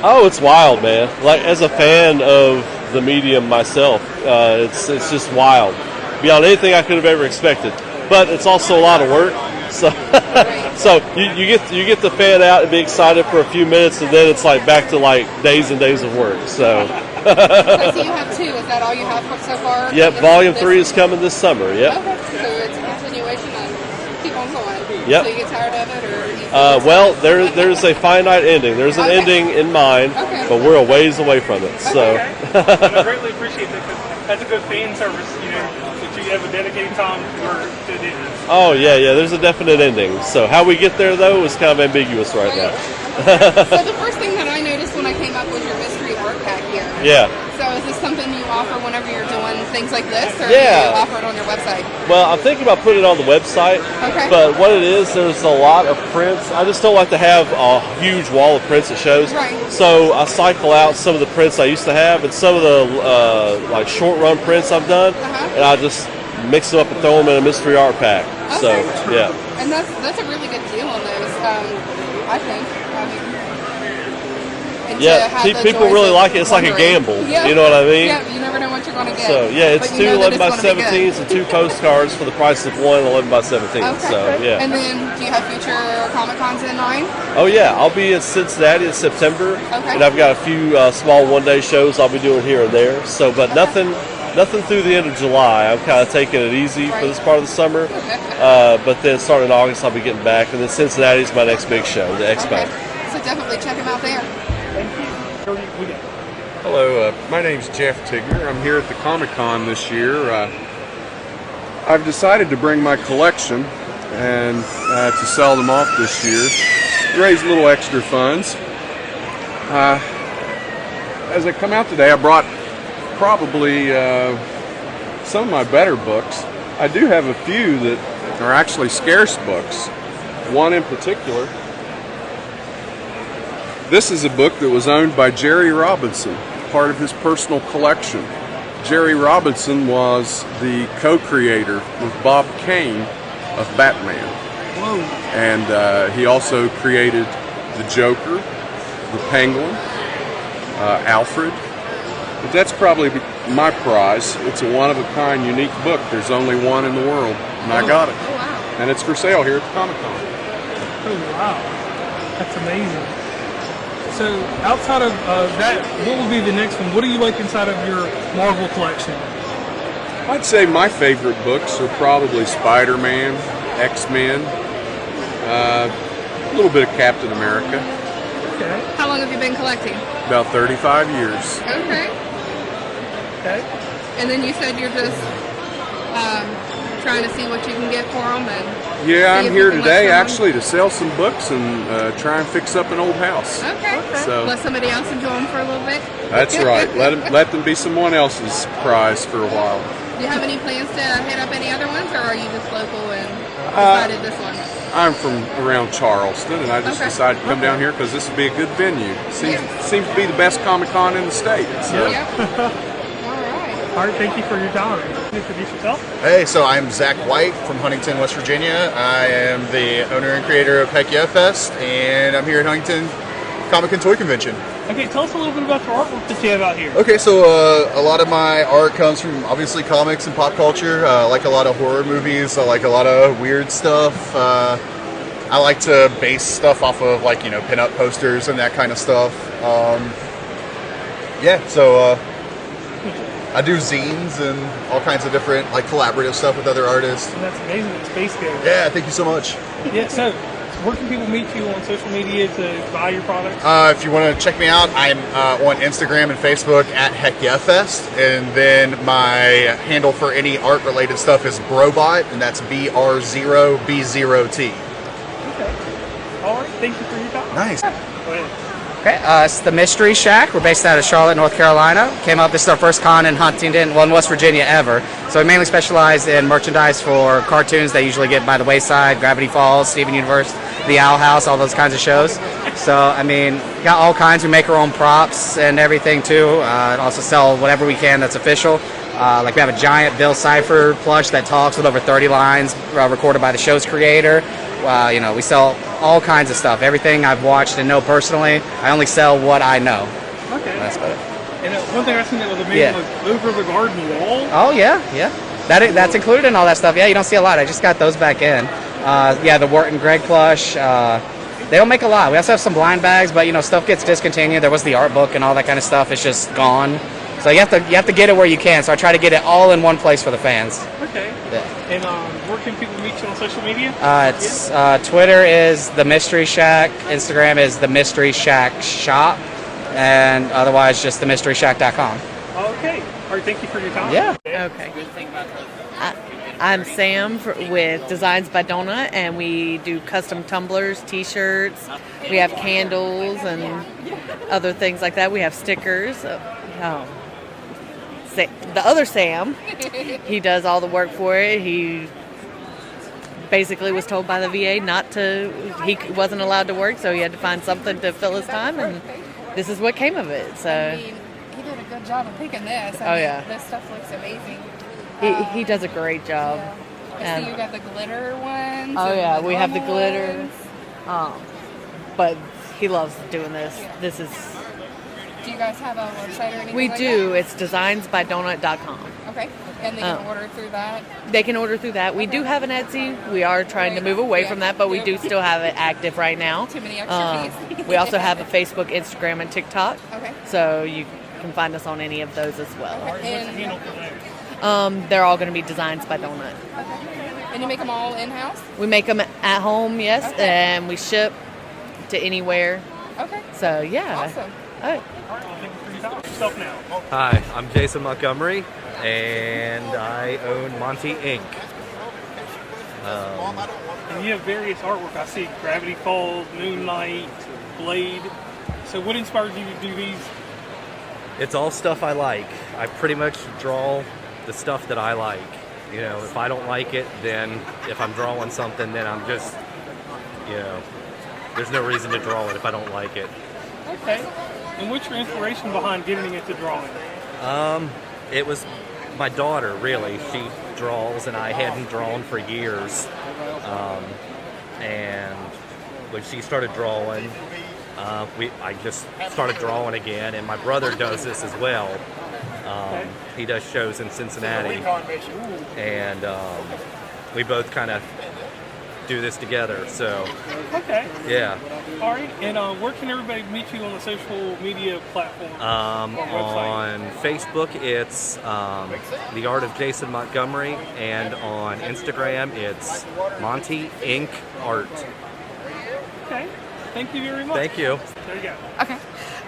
Oh, it's wild, man. Like as a fan of the medium myself, it's just wild. Beyond anything I could have ever expected. But it's also a lot of work. So so you get the fan out and be excited for a few minutes, and then it's like back to like days and days of work. So I see you have two. Is that all you have so far? Yep, volume 3 is coming this summer. Yep. Okay, so it's a continuation and keep on going. Yep. So you get tired of it, or? Well, there's a finite ending. There's an ending in mind, but we're a ways away from it. So. And I greatly appreciate that because that's a good fan service, you know, that you you have a dedicated time where it ends? Oh yeah, there's a definite ending. So how we get there though is kind of ambiguous right now. So the first thing that I noticed when I came up was your mystery art pack here. Yeah. So is this something you offer whenever you're doing things like this, or Yeah. do you offer it on your website? Well, I'm thinking about putting it on the website. Okay. But what it is, there's a lot of prints. I just don't like to have a huge wall of prints at shows. Right. So I cycle out some of the prints I used to have and some of the like short run prints I've done, and I just mix them up and throw them in a mystery art pack. So yeah. And that's a really good deal on those. I think. And Yeah, to have the people joys really of like it. It's like a wondering. gamble. Yeah. You know what I mean? Yeah, you never know what you're going to get. So yeah, it's But two you know that 11 by it's gonna be good. 17s and two postcards for the price of one 11 by 17. Okay. So yeah. And then, do you have future Comic Cons in mind? Oh yeah, I'll be in Cincinnati in September, Okay. and I've got a few small one-day shows I'll be doing here and there. So, but nothing through the end of July. I'm kind of taking it easy for this part of the summer. But then starting in August, I'll be getting back, and then Cincinnati's my next big show, the Expo. So definitely check them out there. Hello, my name's Jeff Tigner. I'm here at the Comic-Con this year. I've decided to bring my collection and to sell them off this year, raise a little extra funds. As I come out today, I brought probably some of my better books. I do have a few that are actually scarce books. One in particular. This is a book that was owned by Jerry Robinson, part of his personal collection. Jerry Robinson was the co-creator with Bob Kane of Batman. Whoa. And he also created the Joker, the Penguin, Alfred. But that's probably my prize. It's a one-of-a-kind, unique book. There's only one in the world, and I got it. Oh, wow. And it's for sale here at the Comic-Con. Oh, wow. That's amazing. So outside of that, what will be the next one? What do you like inside of your Marvel collection? I'd say my favorite books are probably Spider-Man, X-Men, a little bit of Captain America. Okay. How long have you been collecting? About 35 years. Okay. Okay. And then you said you're just trying to see what you can get for them, and Yeah, see I'm if here you can let today someone- actually to sell some books and try and fix up an old house. Okay. So Let somebody else enjoy them for a little bit. that's right. Let them be someone else's prize for a while. Do you have any plans to hit up any other ones, or are you just local and decided this one? I'm from around Charleston, and I just Okay. decided to come down here because this would be a good venue. Seems to be the best Comic-Con in the state. So. All right, thank you for your time. Introduce yourself. Hey, so I'm Zach White from Huntington, West Virginia. I am the owner and creator of Heck Yeah Fest, and I'm here at Huntington Comic and Toy Convention. Okay, tell us a little bit about your artwork that you have out here. Okay, so a lot of my art comes from obviously comics and pop culture. I like a lot of horror movies. I like a lot of weird stuff. I like to base stuff off of like, you know, pin-up posters and that kind of stuff. I do zines and all kinds of different like collaborative stuff with other artists. That's amazing. It's Space Ghost. Yeah, thank you so much. Yeah, so where can people meet you on social media to buy your products? If you want to check me out, I'm on Instagram and Facebook at Heck Yeah Fest, and then my handle for any art related stuff is Brobot, and that's BR0B0T. Okay. All right. Thank you for your time. Nice. Go ahead. Okay, it's the Mystery Shack. We're based out of Charlotte, North Carolina. This is our first con in Huntington, well, in West Virginia ever. So we mainly specialize in merchandise for cartoons that usually get By the Wayside, Gravity Falls, Steven Universe, The Owl House, all those kinds of shows. So, I mean, got all kinds. We make our own props and everything too. And also sell whatever we can that's official. Like we have a giant Bill Cipher plush that talks with over 30 lines recorded by the show's creator. You know, we sell all kinds of stuff. Everything I've watched and know personally. I only sell what I know. Okay. That's about it. And one thing I seen that was amazing Yeah. was over the garden wall. Oh yeah. That's included in all that stuff. Yeah, you don't see a lot. I just got those back in. Yeah, the Wharton Gregg plush. They don't make a lot. We also have some blind bags, but you know, stuff gets discontinued. There was the art book and all that kind of stuff. It's just gone. So you have to get it where you can. So I try to get it all in one place for the fans. Okay. Yeah. And where can people meet you on social media? It's Twitter is the Mystery Shack. Instagram is the Mystery Shack Shop, and otherwise just themysteryshack.com. Okay. All right. Thank you for your time. Yeah. Okay. I'm Sam with Designs by Donut, and we do custom tumblers, t-shirts. We have candles and other things like that. We have stickers. The other Sam, he does all the work for it. He basically was told by the VA he wasn't allowed to work, so he had to find something to fill his time, and this is what came of it. So I mean, he did a good job of picking this. Yeah. This stuff looks amazing. He does a great job. Yeah. I see you got the glitter ones. Oh yeah, we have the normal glitter. ones. But he loves doing this. This is. Do you guys have a website or anything? We like do. that? It's designsbydonut.com. Okay, and they can order through that. They can order through that. We do have an Etsy. We are trying to move away from that, but we do still have it active right now. Too many extra fees. We also have a Facebook, Instagram, and TikTok. Okay. So you can find us on any of those as well. And, They're all going to be Designs by Donut. and you make them all in-house? We make them at home, yes, and we ship to anywhere. Okay. So yeah. Awesome. All right. Hi, I'm Jason Montgomery, and I own Monty Inc. And you have various artwork. I see Gravity Falls, Moonlight, Blade. So what inspired you to do these? It's all stuff I like. I pretty much draw the stuff that I like. You know, if I don't like it, then if I'm drawing something, then I'm just, there's no reason to draw it if I don't like it. Okay. And what's your inspiration behind getting into drawing? It was my daughter, really. She draws, and I hadn't drawn for years. And when she started drawing, I just started drawing again, and my brother does this as well. He does shows in Cincinnati, and we both kind of do this together. So, okay, yeah. All right, and where can everybody meet you on the social media platform? On Facebook, it's The Art of Jason Montgomery, and on Instagram, it's Monty Inc. Art. Okay, thank you very much. Thank you. There you go. Okay.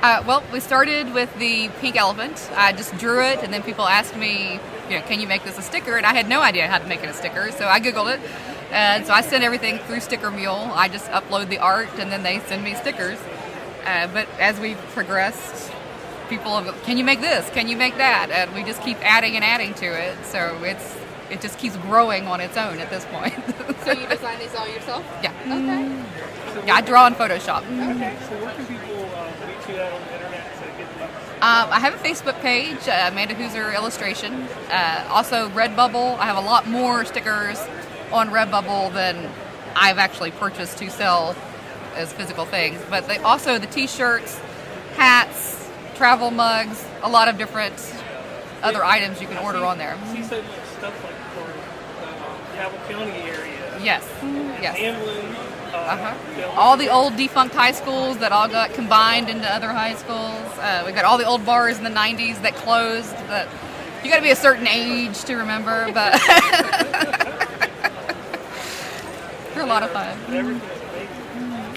Well, we started with the pink elephant. I just drew it, and then people asked me, can you make this a sticker? And I had no idea how to make it a sticker, so I Googled it. And so I send everything through Sticker Mule. I just upload the art, and then they send me stickers. But as we progressed, people have, can you make this? Can you make that? And we just keep adding and adding to it. So it just keeps growing on its own at this point. So you design these all yourself? Yeah. Okay. Yeah, I draw in Photoshop. Okay, so where can people meet you at on the internet to get these? I have a Facebook page, Amanda Hooser Illustration. Also Redbubble. I have a lot more stickers on Redbubble than I've actually purchased to sell as physical things. But also the t-shirts, hats, travel mugs, a lot of different other items you can order on there. She said stuff like for the Cabell County area. Yes. Yes. Hamlin. All the old defunct high schools that all got combined into other high schools. We've got all the old bars in the 90s that closed. That you got to be a certain age to remember, but they're a lot of fun.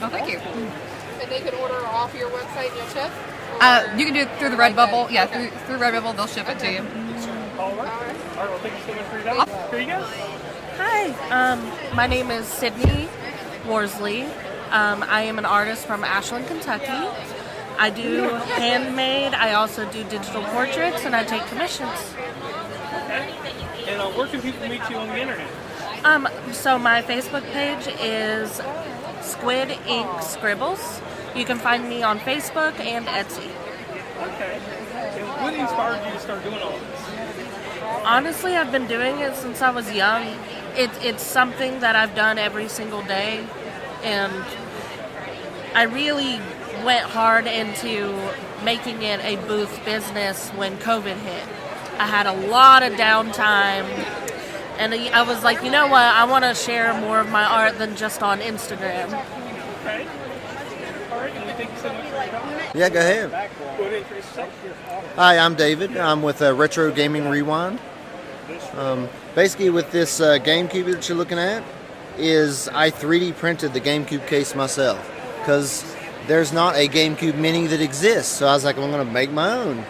Oh, thank you. And they can order off your website and you'll ship? You can do it through the Redbubble. Yeah, through Redbubble, they'll ship it to you. All right. Well, thank you so much for your time. Here you go. Hi, my name is Sydney Worsley. I am an artist from Ashland, Kentucky. I do handmade. I also do digital portraits, and I take commissions. Okay. And where can people meet you on the internet? So my Facebook page is Squid Ink Scribbles. You can find me on Facebook and Etsy. Okay. And what inspired you to start doing all this? Honestly, I've been doing it since I was young. It's something that I've done every single day, and I really went hard into making it a booth business when COVID hit. I had a lot of downtime, and I was like, you know what, I want to share more of my art than just on Instagram. Okay. All right, and thank you so much for your time. Yeah, go ahead. Go ahead and introduce yourself. Hi, I'm David. I'm with Retro Gaming Rewind. Basically, with this GameCube that you're looking at, I 3D printed the GameCube case myself because there's not a GameCube Mini that exists. So I was like, I'm going to make my own.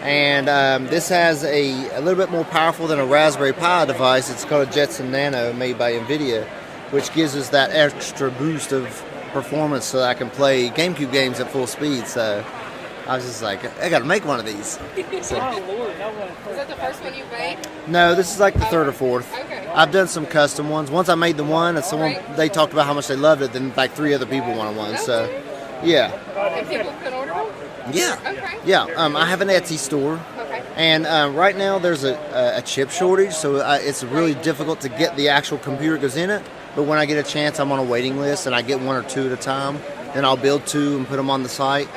And this has a little bit more powerful than a Raspberry Pi device. It's called a Jetson Nano, made by NVIDIA, which gives us that extra boost of performance so that I can play GameCube games at full speed. So I was just like, I got to make one of these. So, Is that the first one you made? no, this is like the third or fourth. Okay. I've done some custom ones. Once I made the one, and someone they talked about how much they loved it, then like 3 other people wanted one. So, yeah. And people can order them? Yeah. Okay. Yeah, I have an Etsy store, Okay. and right now there's a chip shortage, so it's really difficult to get the actual computer that goes in it. But when I get a chance, I'm on a waiting list, and I get 1 or 2 at a time. Then I'll build 2 and put them on the site.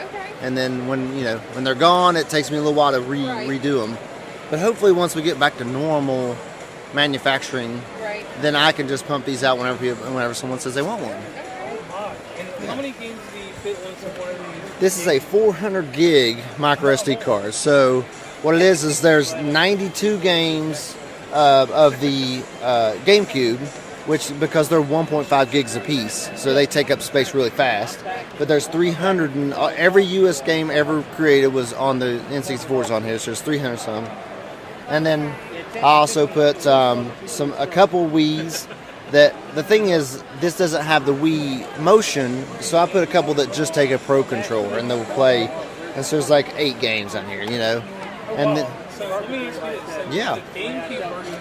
And then when they're gone, it takes me a little while to redo them. But hopefully, once we get back to normal manufacturing, then I can just pump these out whenever someone says they want one. How many games do you fit into one of these? This is a 400 gig micro SD card. So what it is there's 92 games of the GameCube, which because they're 1.5 gigs a piece, so they take up space really fast. But there's 300, and every US game ever created was on the N64s on here, so there's 300 some. And then I also put a couple Wii's. That the thing is, this doesn't have the Wii motion, so I put a couple that just take a Pro controller and they'll play. And so there's like 8 games on here, And then, So let me ask you this. So Yeah. The GameCube version,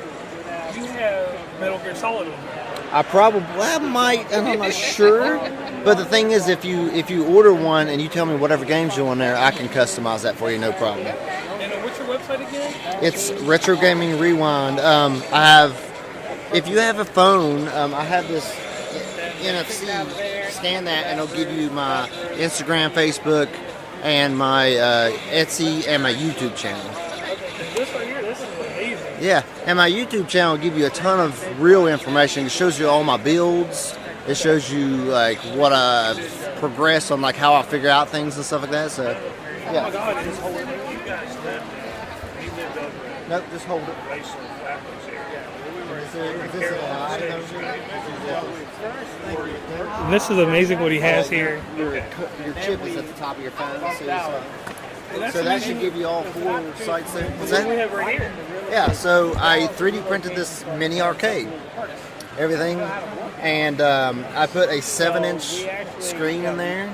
you have Metal Gear Solid on there. I might, and I'm not sure. But the thing is, if you order one and you tell me whatever games you want there, I can customize that for you, no problem. And what's your website again? It's Retro Gaming Rewind. I have. If you have a phone, I have this NFC. Scan that, and it'll give you my Instagram, Facebook, and my Etsy, and my YouTube channel. This right here, this is amazing. Yeah, and my YouTube channel will give you a ton of real information. It shows you all my builds. It shows you like what I've progressed on, like how I figure out things and stuff like that. So, Oh my yeah. God, it's holding you guys. Nope, just hold it. This is amazing what he has here. Your chip is at the top of your phone. So that should give you all 4 sites there. What's that? What do we have right here? Yeah, so I 3D printed this mini arcade. Everything. And I put a 7-inch screen in there.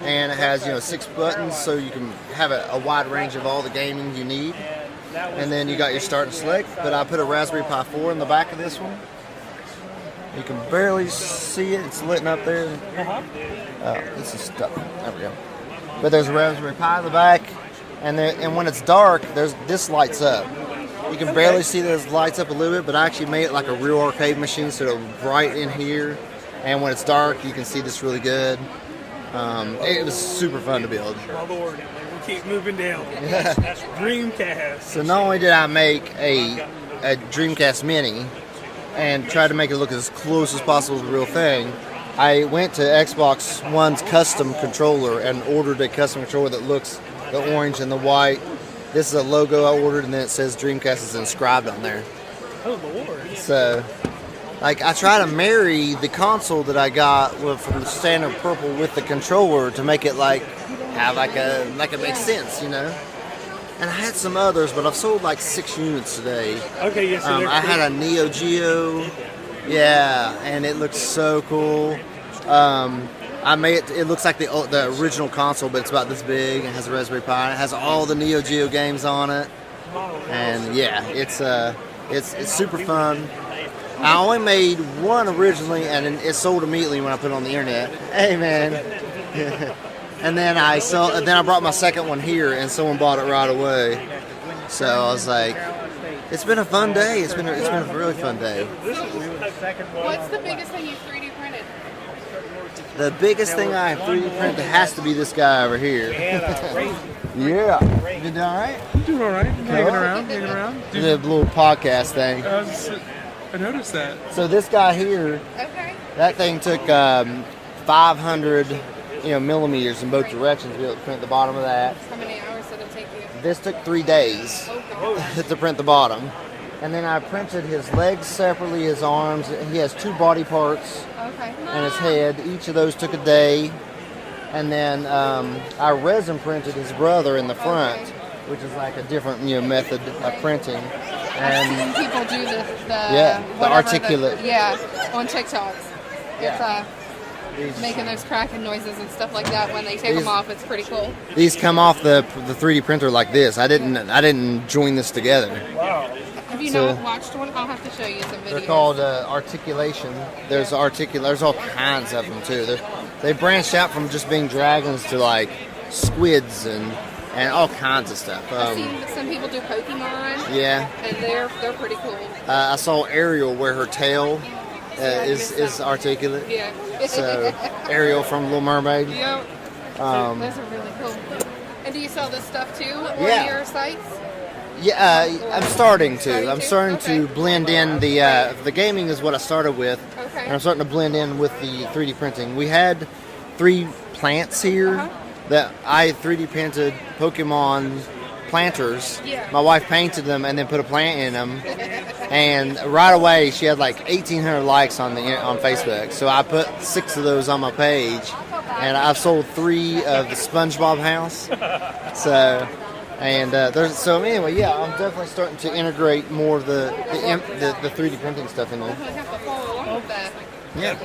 And it has, 6 buttons so you can have a wide range of all the gaming you need. And then you got your start and select. But I put a Raspberry Pi 4 in the back of this one. You can barely see it. It's lit up there. This is stuck. There we go. But there's a Raspberry Pi in the back, and when it's dark, this lights up. You can barely see those lights up a little bit, but I actually made it like a real arcade machine, so it's bright in here. And when it's dark, you can see this really good. It was super fun to build. My Lord, we keep moving down. Yeah. That's Dreamcast. So not only did I make a Dreamcast Mini and try to make it look as close as possible to the real thing, I went to Xbox One's custom controller and ordered a custom controller that looks the orange and the white. This is a logo I ordered, and then it says Dreamcast is inscribed on there. Oh Lord. So, I try to marry the console that I got from standard purple with the controller to make it have it makes sense, And I had some others, but I've sold like 6 units today. Okay, yes. So I had a Neo Geo. Yeah, and it looks so cool. I made it. It looks like the original console, but it's about this big. It has a Raspberry Pi. It has all the Neo Geo games on it, and yeah, it's super fun. I only made one originally, and it sold immediately when I put it on the internet. Hey man. And then I brought my second one here, and someone bought it right away. So I was like, it's been a fun day. It's been a really fun day. What's the biggest thing you 3D printed? The biggest thing I have 3D printed has to be this guy over here. Yeah. You doing all right? I'm doing all right. Hanging around. The little podcast thing. I noticed that. So this guy here, that thing took 500 millimeters in both directions to be able to print the bottom of that. How many hours did it take you? This took 3 days to print the bottom. And then I printed his legs separately, his arms. He has 2 body parts and his head. Each of those took a day. And then I resin printed his brother in the front which is like a different method of printing. I've And seen people do the the articulate. on TikToks. It's making those cracking noises and stuff like that when they take them off. It's pretty cool. These come off the 3D printer like this. I didn't join this together. Wow. Have you not watched one? I'll have to show you some videos. They're called articulation. There's There's all kinds of them too. They branched out from just being dragons to like squids and all kinds of stuff. I've seen some people do Pokemon. Yeah. And they're pretty cool. I saw Ariel where her tail is articulate. Yeah. So Ariel from Little Mermaid. Yeah. Those are really cool. And do you sell this stuff too on your sites? Yeah, I'm starting to. I'm starting to blend in the gaming is what I started with, and I'm starting to blend in with the 3D printing. We had 3 plants here that I 3D printed Pokemon planters. Yeah. My wife painted them and then put a plant in them, and right away she had like 1,800 likes on Facebook. So I put 6 of those on my page, and I've sold 3 of the SpongeBob house. So. And so anyway, yeah, I'm definitely starting to integrate more of the 3D printing stuff in there. Yeah.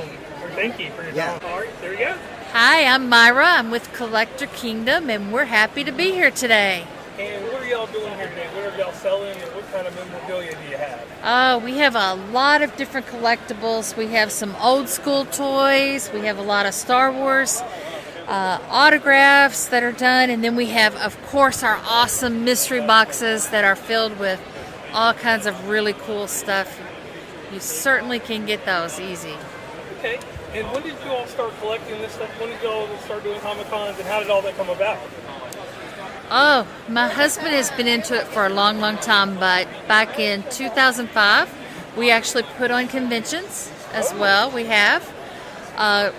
Thank you for your time. All right, there we go. Hi, I'm Myra. I'm with Collector Kingdom, and we're happy to be here today. And what are y'all doing here today? What are y'all selling, and what kind of memorabilia do you have? We have a lot of different collectibles. We have some old school toys. We have a lot of Star Wars autographs that are done, and then we have, of course, our awesome mystery boxes that are filled with all kinds of really cool stuff. You certainly can get those easy. Okay, and when did you all start collecting this stuff? When did you all start doing Comic-Cons, and how did all that come about? Oh, my husband has been into it for a long, long time, but back in 2005, we actually put on conventions as well. We have.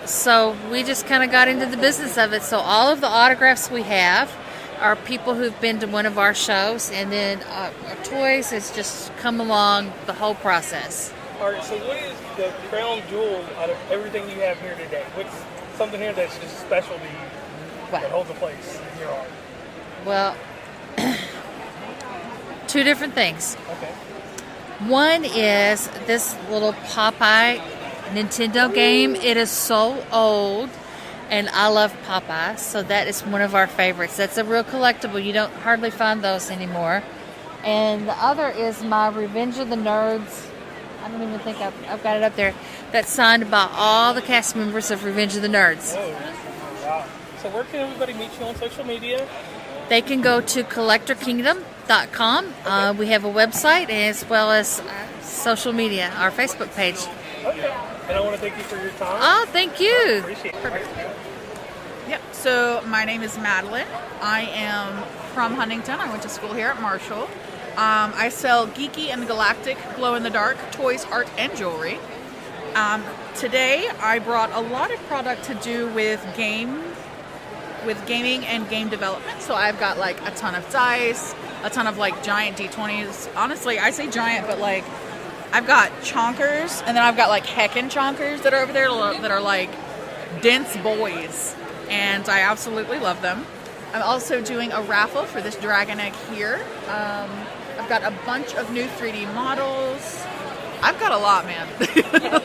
So we just kind of got into the business of it. So all of the autographs we have are people who've been to one of our shows, and then our toys has just come along the whole process. All right, so what is the crown jewel out of everything you have here today? What's something here that's just special to you that holds a place in your heart? Well, 2 different things. Okay. One is this little Popeye Nintendo game. It is so old, and I love Popeye, so that is one of our favorites. That's a real collectible. You don't hardly find those anymore. And the other is my Revenge of the Nerds. I don't even think I've got it up there. That's signed by all the cast members of Revenge of the Nerds. Oh, wow. So where can everybody meet you on social media? They can go to collectorkingdom.com. We have a website as well as social media, our Facebook page. Okay. And I want to thank you for your time. Oh, thank you. Appreciate it. Perfect. Yep, so my name is Madeline. I am from Huntington. I went to school here at Marshall. I sell geeky and galactic glow-in-the-dark toys, art, and jewelry. Today, I brought a lot of product to do with gaming and game development. So I've got like a ton of dice, a ton of like giant D20s. Honestly, I say giant, but like I've got chonkers, and then I've got like heckin' chonkers that are over there that are like dense boys, and I absolutely love them. I'm also doing a raffle for this dragon egg here. I've got a bunch of new 3D models. I've got a lot, man.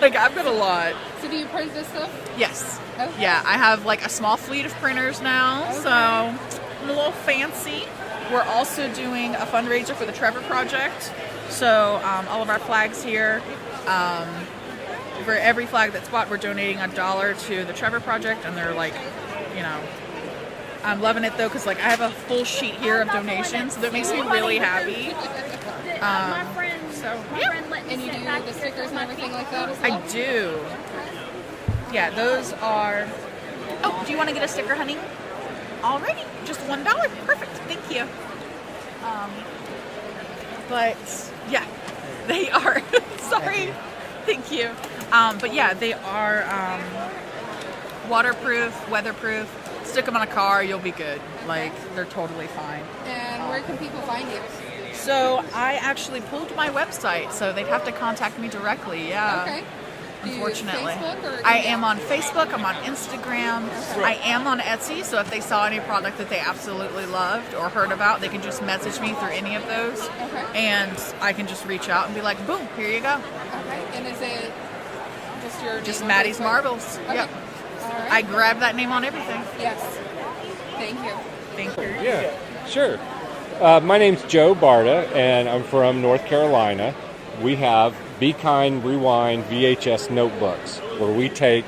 Like, I've got a lot. So do you print this stuff? Yes. Okay. Yeah, I have like a small fleet of printers now, so I'm a little fancy. We're also doing a fundraiser for the Trevor Project. So all of our flags here, for every flag that's bought, we're donating $1 to the Trevor Project, and they're like, you know, I'm loving it though, because like I have a full sheet here of donations, so that makes me really happy. So yeah. And you do the stickers and everything like that as well? I do. Yeah, those are. Oh, do you want to get a sticker, honey? Alrighty, just $1. Perfect. Thank you. But yeah, they are. Sorry. Thank you. But yeah, they are waterproof, weatherproof. Stick them on a car, you'll be good. Like, they're totally fine. And where can people find you? So I actually pulled my website, so they'd have to contact me directly. Yeah. Okay. unfortunately. Facebook or I email? am on Facebook, I'm on Instagram, I am on Etsy, so if they saw any product that they absolutely loved or heard about, they can just message me through any of those, and I can just reach out and be like, boom, here you go. Okay, and is it just your Just name on Maddie's Facebook? Marbles. Okay. Yep. All right. I grabbed that name on everything. Yes. Thank you. Thank you. Yeah, sure. My name's Joe Barta, and I'm from North Carolina. We have Be Kind Rewind VHS notebooks, where we take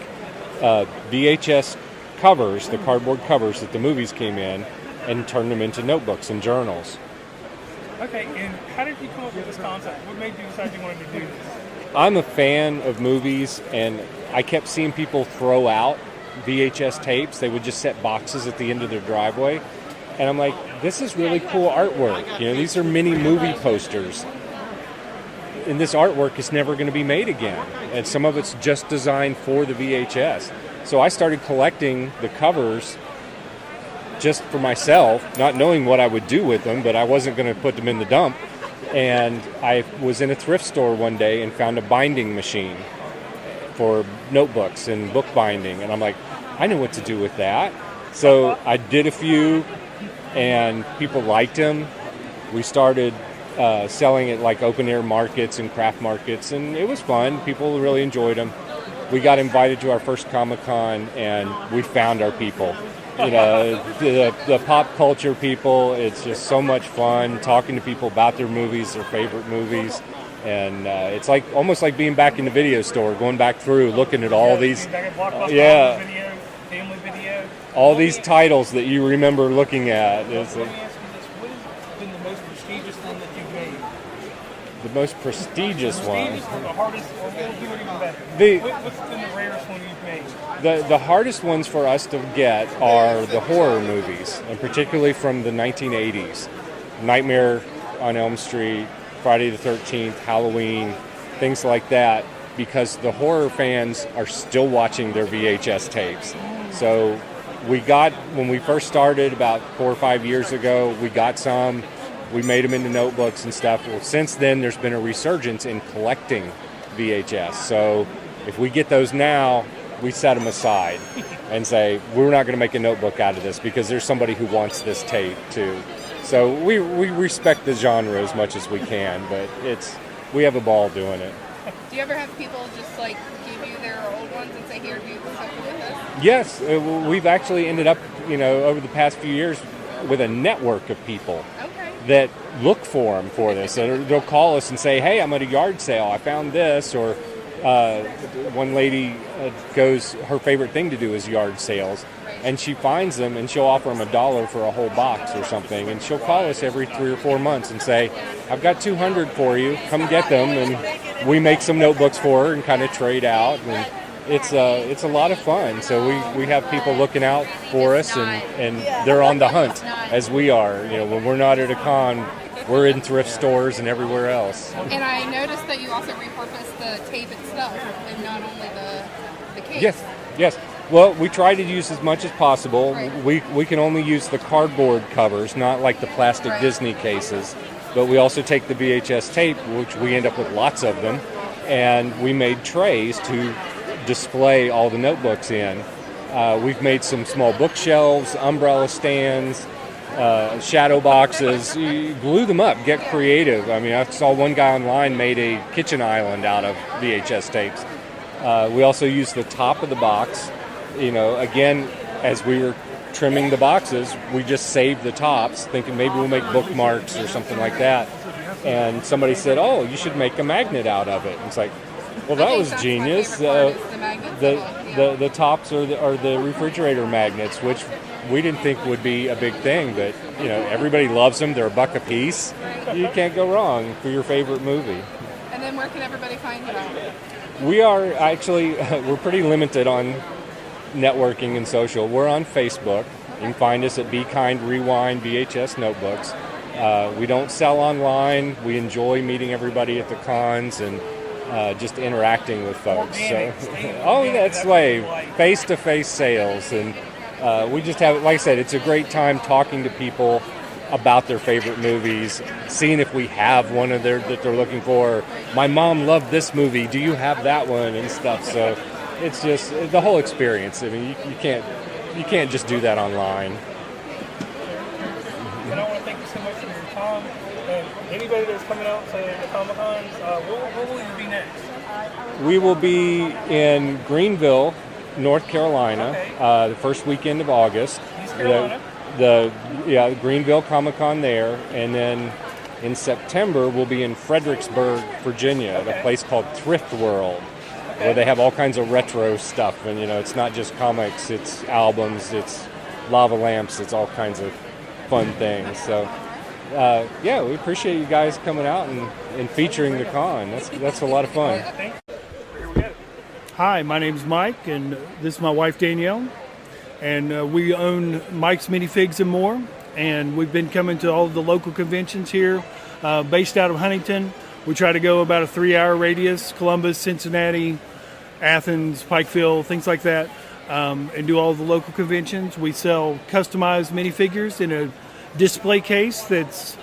VHS covers, the cardboard covers that the movies came in, and turn them into notebooks and journals. Okay, and how did you come up with this concept? What made you decide you wanted to do this? I'm a fan of movies, and I kept seeing people throw out VHS tapes. They would just set boxes at the end of their driveway. And I'm like, this is really cool artwork. You know, these are mini movie posters. And this artwork is never going to be made again. And some of it's just designed for the VHS. So I started collecting the covers just for myself, not knowing what I would do with them, but I wasn't going to put them in the dump. And I was in a thrift store one day and found a binding machine for notebooks and book binding. And I'm like, I know what to do with that. So I did a few, and people liked them. We started selling at like open air markets and craft markets, and it was fun. People really enjoyed them. We got invited to our first Comic-Con, and we found our people. You know, the pop culture people. It's just so much fun talking to people about their movies, their favorite movies, and it's like almost like being back in the video store, going back through, looking at all these, Family Video. all these titles that you remember looking at. It's Let me ask you this: what has been the most prestigious one that you've made? the most prestigious one. Prestigious or the hardest, or we'll do it even better. What's been the rarest one you've made? The hardest ones for us to get are the horror movies, and particularly from the 1980s. Nightmare on Elm Street, Friday the 13th, Halloween, things like that, because the horror fans are still watching their VHS tapes. So when we first started about 4 or 5 years ago, we got some. We made them into notebooks and stuff. Well, since then, there's been a resurgence in collecting VHS. So if we get those now, we set them aside and say, we're not going to make a notebook out of this because there's somebody who wants this tape too. So we respect the genre as much as we can, but we have a ball doing it. Do you ever have people just like give you their old ones and say, here, do something with this? Yes, we've actually ended up, over the past few years with a network of people that look for them for this. They'll call us and say, hey, I'm at a yard sale, I found this, or one lady her favorite thing to do is yard sales, and she finds them and she'll offer them $1 for a whole box or something, and she'll call us every 3 or 4 months and say, I've got 200 for you, come get them, and we make some notebooks for her and kind of trade out, and it's a lot of fun. So we have people looking out for us, and they're on the hunt as we are. When we're not at a con, we're in thrift stores and everywhere else. And I noticed that you also repurposed the tape itself and not only the case. Yes. Well, we try to use as much as possible. Right. We can only use the cardboard covers, not like the plastic Disney cases. But we also take the VHS tape, which we end up with lots of them, and we made trays to display all the notebooks in. We've made some small bookshelves, umbrella stands, shadow boxes. You glue them up, get creative. I mean, I saw one guy online made a kitchen island out of VHS tapes. We also use the top of the box. Again, as we were trimming the boxes, we just saved the tops, thinking maybe we'll make bookmarks or something like that. And somebody said, oh, you should make a magnet out of it. And it's like, well, that was genius. The tops are the refrigerator magnets, which we didn't think would be a big thing, but everybody loves them. They're $1 a piece. You can't go wrong for your favorite movie. And then where can everybody find you? We are actually we're pretty limited on networking and social. We're on Facebook. You can find us at Be Kind Rewind VHS Notebooks. We don't sell online. We enjoy meeting everybody at the cons and just interacting with folks. That's like face-to-face sales, and we just have, like I said, it's a great time talking to people about their favorite movies, seeing if we have one of their that they're looking for. My mom loved this movie. Do you have that one and stuff? So it's just the whole experience. I mean, you can't just do that online. And I want to thank you so much for your time. And anybody that's coming out to the Comic-Cons, where will you be next? We will be in Greenville, North Carolina, the first weekend of August. East Carolina? The Greenville Comic-Con there, and then in September we'll be in Fredericksburg, Virginia, at a place called Thrift World, where they have all kinds of retro stuff, and it's not just comics, it's albums, it's lava lamps, it's all kinds of fun things. So we appreciate you guys coming out and featuring the con. That's a lot of fun. Hi, my name's Mike, and this is my wife Danielle, and we own Mike's Minifigs and More, and we've been coming to all of the local conventions here, based out of Huntington. We try to go about a 3-hour radius: Columbus, Cincinnati, Athens, Pikeville, things like that, and do all of the local conventions. We sell customized minifigures in a display case that's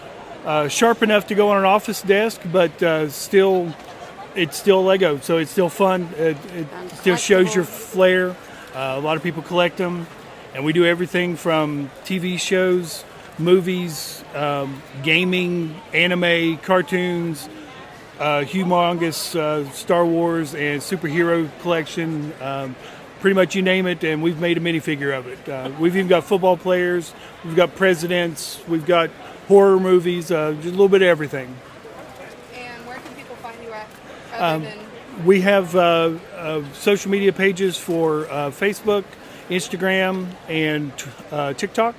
sharp enough to go on an office desk, but it's still Lego, so it's still fun. It still shows your flair. A lot of people collect them, and we do everything from TV shows, movies, gaming, anime, cartoons, humongous Star Wars and superhero collection. Pretty much you name it, and we've made a minifigure of it. We've even got football players, we've got presidents, we've got horror movies, just a little bit of everything. And where can people find you at? Other than We have social media pages for Facebook, Instagram, and TikTok.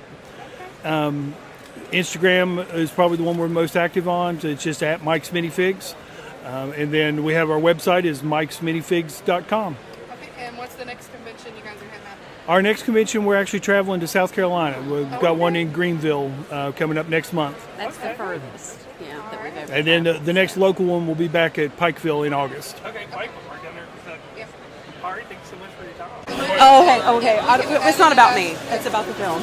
Instagram is probably the one we're most active on. So it's just at Mike's Minifigs. And then we have our website is mikesminifigs.com. Okay, and what's the next convention you guys are heading at? Our next convention, we're actually traveling to South Carolina. We've got one in Greenville coming up next month. That's the furthest, that we've ever And then the next local one will be back at Pikeville in August. Okay, Mike, we're down there for a second. All right, thank you so much for your time. Okay. It's not about me. It's about the film.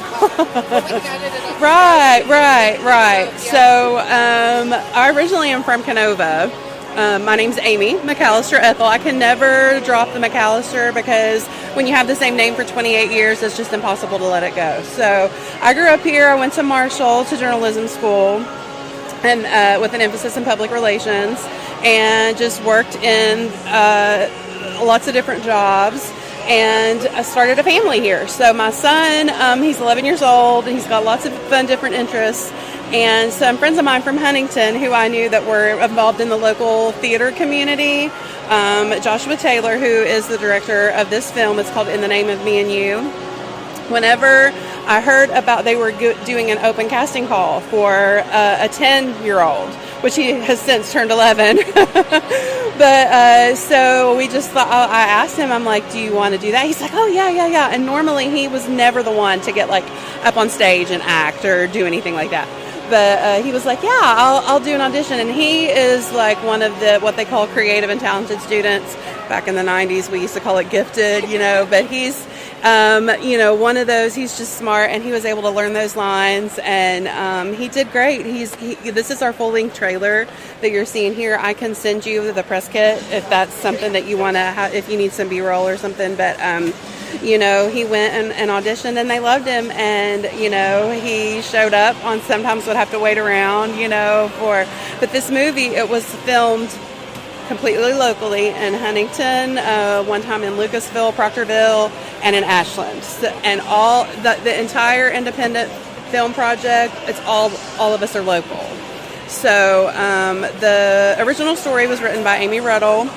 Right. So I originally am from Canova. My name's Amy McAllister Ethel. I can never drop the McAllister because when you have the same name for 28 years, it's just impossible to let it go. So I grew up here. I went to Marshall to journalism school, and with an emphasis in public relations, and just worked in lots of different jobs. And I started a family here. So my son, he's 11 years old, and he's got lots of fun, different interests. And some friends of mine from Huntington who I knew that were involved in the local theater community, Joshua Taylor, who is the director of this film, it's called In the Name of Me and You. Whenever I heard about they were doing an open casting call for a 10-year-old, which he has since turned 11. But so we just thought, I asked him, I'm like, do you want to do that? He's like, oh, yeah. And normally he was never the one to get like up on stage and act or do anything like that. But he was like, yeah, I'll do an audition. And he is like one of the what they call creative and talented students. Back in the 90s, we used to call it gifted, but he's one of those. He's just smart, and he was able to learn those lines, and he did great. This is our full-length trailer that you're seeing here. I can send you the press kit if that's something that you want to have, if you need some B-roll or something. But he went and auditioned, and they loved him, and he showed up on. Sometimes would have to wait around, but this movie, it was filmed completely locally in Huntington, one time in Lucasville, Proctorville, and in Ashland. So, and all the entire independent film project, it's all of us are local. So the original story was written by Amy Ruddle,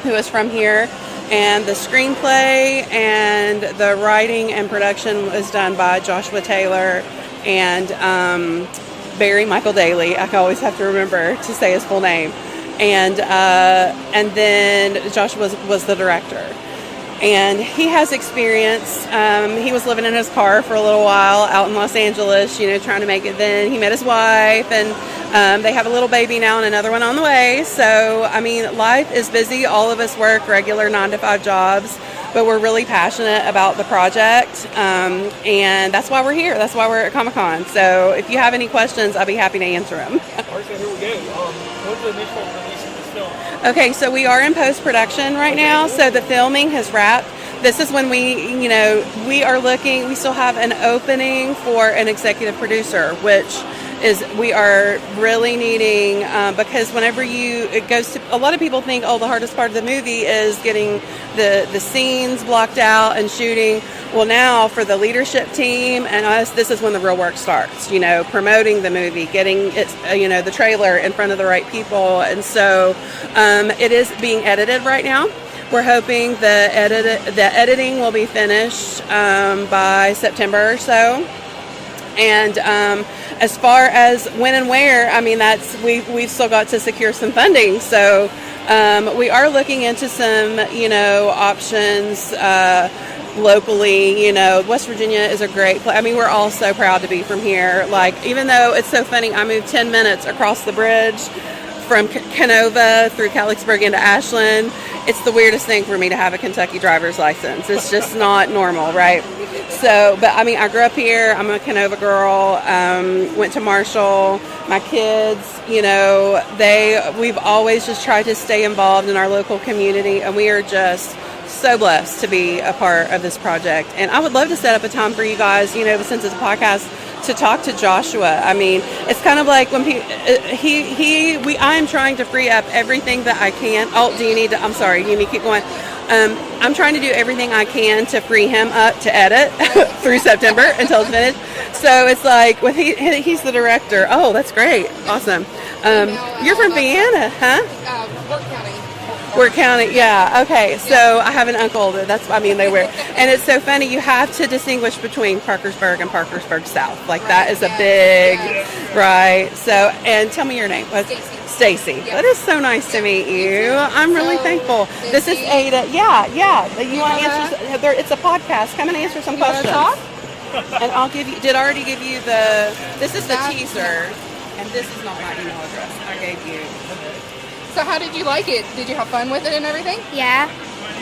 who is from here, and the screenplay and the writing and production was done by Joshua Taylor and Barry Michael Daly. I always have to remember to say his full name. And then Joshua was the director. And he has experience. He was living in his car for a little while out in Los Angeles, trying to make it then. He met his wife, and they have a little baby now and another one on the way. So, life is busy. All of us work regular 9-to-5 jobs. but we're really passionate about the project, and that's why we're here. That's why we're at Comic-Con. So if you have any questions, I'll be happy to answer them. All right, so here we go. What's the initial release of this film? Okay, so we are in post-production right now, so the filming has wrapped. This is when we are looking, we still have an opening for an executive producer, which is we are really needing, because whenever it goes to, a lot of people think, the hardest part of the movie is getting the scenes blocked out and shooting. Well, now for the leadership team and us, this is when the real work starts, promoting the movie, getting it, the trailer in front of the right people. And so it is being edited right now. We're hoping the editing will be finished by September or so. And as far as when and where, we've still got to secure some funding. So we are looking into some, options locally. West Virginia is a great place. We're all so proud to be from here. Even though it's so funny, I moved 10 minutes across the bridge from Canova through Calixburg into Ashland. It's the weirdest thing for me to have a Kentucky driver's license. It's just not normal, right? So, but I grew up here. I'm a Canova girl. Went to Marshall. My kids, we've always just tried to stay involved in our local community, and we are just so blessed to be a part of this project. And I would love to set up a time for you guys, since it's a podcast, to talk to Joshua. It's kind of like when I am trying to free up everything that I can. Do you need me to keep going? I'm trying to do everything I can to free him up to edit through September until it's finished. So it's like, he's the director. Oh, that's great. Awesome. You're from Vienna, huh? Worth County, yeah. Okay, so I have an uncle they wear. And it's so funny, you have to distinguish between Parkersburg and Parkersburg South. That is a big, right? So, and tell me your name. Stacy. That is so nice to meet you. I'm really thankful. This is Aidan. Yeah. You want to answer? It's a podcast. Come and answer some questions. And I'll give you. Did I already give you the? This is the teaser, and this is not my email address. I gave you. So how did you like it? Did you have fun with it and everything? Yeah.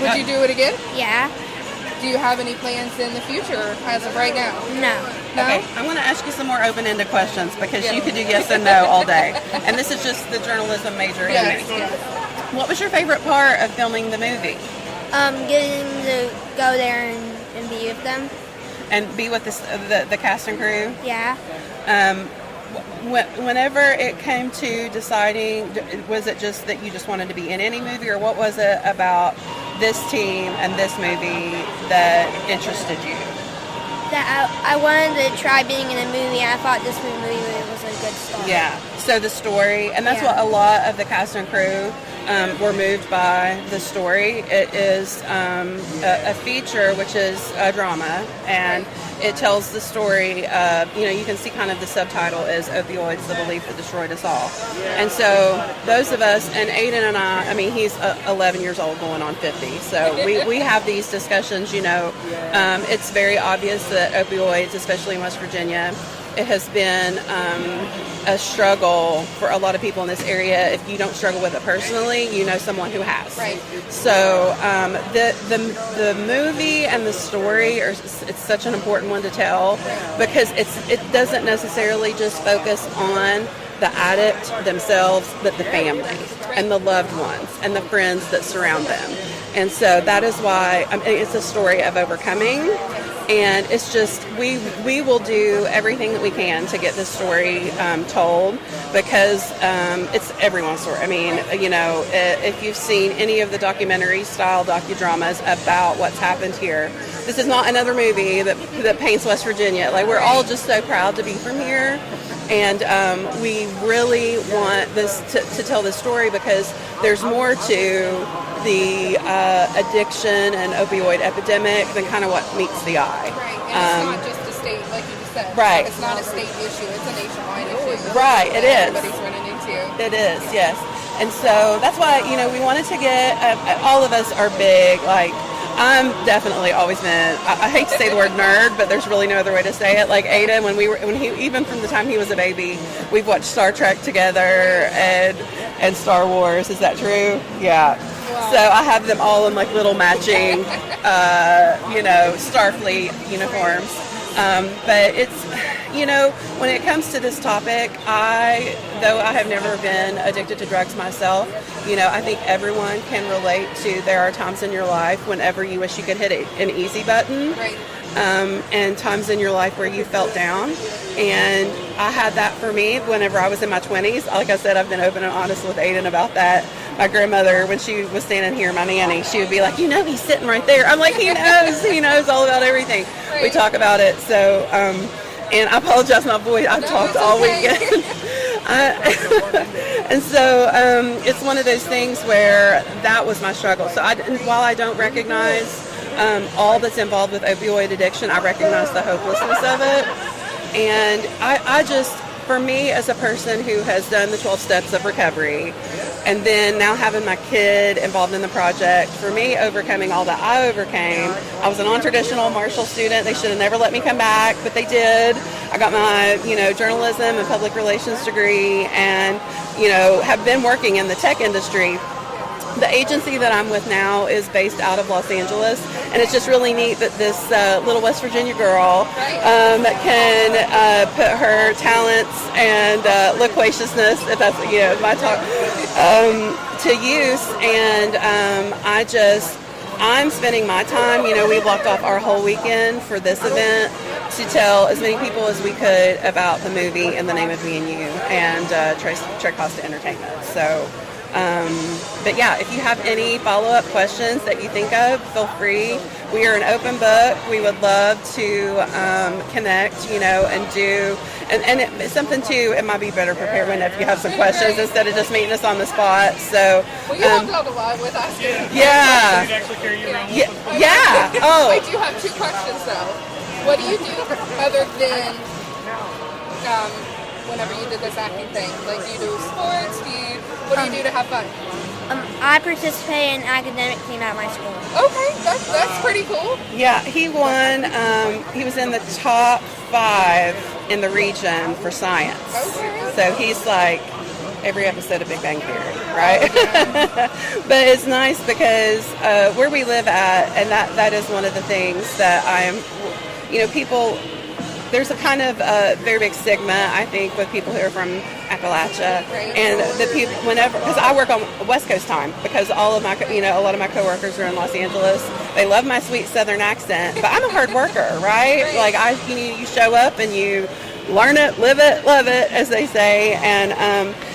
Would you do it again? Yeah. Do you have any plans in the future as of right now? No. Okay, I want to ask you some more open-ended questions because you could do yes and no all day. And this is just the journalism major in me. Yes. What was your favorite part of filming the movie? Getting to go there and be with them. And be with the cast and crew? Yeah. Whenever it came to deciding, was it just that you just wanted to be in any movie, or what was it about this team and this movie that interested you? That I wanted to try being in a movie, and I thought this movie was a good start. Yeah, so the story, and that's what a lot of the cast and crew were moved by, the story. It is a feature, which is a drama, and it tells the story of, you can see kind of the subtitle is Opioids, the Belief That Destroyed Us All. And so those of us, and Aidan and I mean, he's 11 years old going on 50. So we have these discussions, it's very obvious that opioids, especially in West Virginia, it has been a struggle for a lot of people in this area. If you don't struggle with it personally, you know someone who has. Right. So the movie and the story it's such an important one to tell because it doesn't necessarily just focus on the addict themselves, but the family and the loved ones and the friends that surround them. And so that is why it's a story of overcoming. And it's just, we will do everything that we can to get this story told because it's everyone's story. I mean, if you've seen any of the documentary-style docudramas about what's happened here, this is not another movie that paints West Virginia. We're all just so proud to be from here. And we really want this to tell this story because there's more to the addiction and opioid epidemic than kind of what meets the eye. Right, and it's not just a state, like you just said. Right. It's not a state issue, it's a nationwide issue. Right, it is. Everybody's running into. It is, yes. And so that's why, we wanted to get, all of us are big, I'm definitely always been, I hate to say the word nerd, but there's really no other way to say it. Aidan, even from the time he was a baby, we've watched Star Trek together and Star Wars. Is that true? Yeah. So I have them all in like little matching, Starfleet uniforms. But it's, when it comes to this topic, though I have never been addicted to drugs myself, I think everyone can relate to there are times in your life whenever you wish you could hit an easy button. Right. And times in your life where you felt down. And I had that for me whenever I was in my 20s. Like I said, I've been open and honest with Aidan about that. My grandmother, when she was standing here, my nanny, she would be like, he's sitting right there. I'm like, he knows all about everything. Right. We talk about it. So, and I apologize, my voice, I've talked all weekend. And so it's one of those things where that was my struggle. So while I don't recognize all that's involved with opioid addiction, I recognize the hopelessness of it. And I just, for me as a person who has done the 12 steps of recovery, and then now having my kid involved in the project, for me, overcoming all that I overcame, I was a non-traditional Marshall student. They should have never let me come back, but they did. I got my, journalism and public relations degree, and, have been working in the tech industry. The agency that I'm with now is based out of Los Angeles, and it's just really neat that this little West Virginia girl can put her talents and loquaciousness, if that's my talk, to use. And I'm spending my time. We blocked off our whole weekend for this event to tell as many people as we could about the movie In the Name of Me and You and Trey Costa Entertainment. So. But yeah, if you have any follow-up questions that you think of, feel free. We are an open book. We would love to connect, and do, and it's something too, it might be better prepared when if you have some questions instead of just meeting us on the spot. So, well, you helped out a lot with us. Yeah. Yeah. Oh. I do have 2 questions though. What do you do other than whenever you did this acting thing? Like, do you do sports? What do you do to have fun? I participate in an academic team at my school. Okay, that's pretty cool. Yeah, he won. He was in the top 5 in the region for science. Okay. So he's like every episode of Big Bang Theory, right? But it's nice because where we live at, and that is one of the things that people. There's a kind of very big stigma, I think, with people who are from Appalachia, and the people because I work on West Coast time because all of my a lot of my coworkers are in Los Angeles. They love my sweet Southern accent, but I'm a hard worker, right? Like you show up and you learn it, live it, love it, as they say, and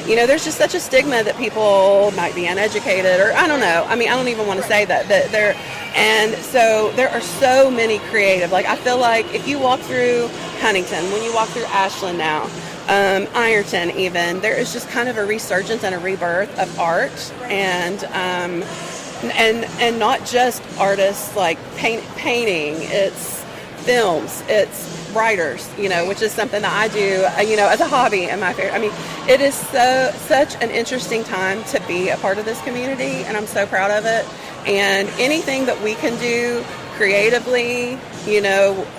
there's just such a stigma that people might be uneducated, or I don't know. I mean, I don't even want to say that they're. And so there are so many creative, like I feel like if you walk through Huntington, when you walk through Ashland now, Ironton even, there is just kind of a resurgence and a rebirth of art and not just artists like painting, it's films, it's writers, which is something that I do, as a hobby and my favorite. I mean, it is such an interesting time to be a part of this community, and I'm so proud of it. And anything that we can do creatively,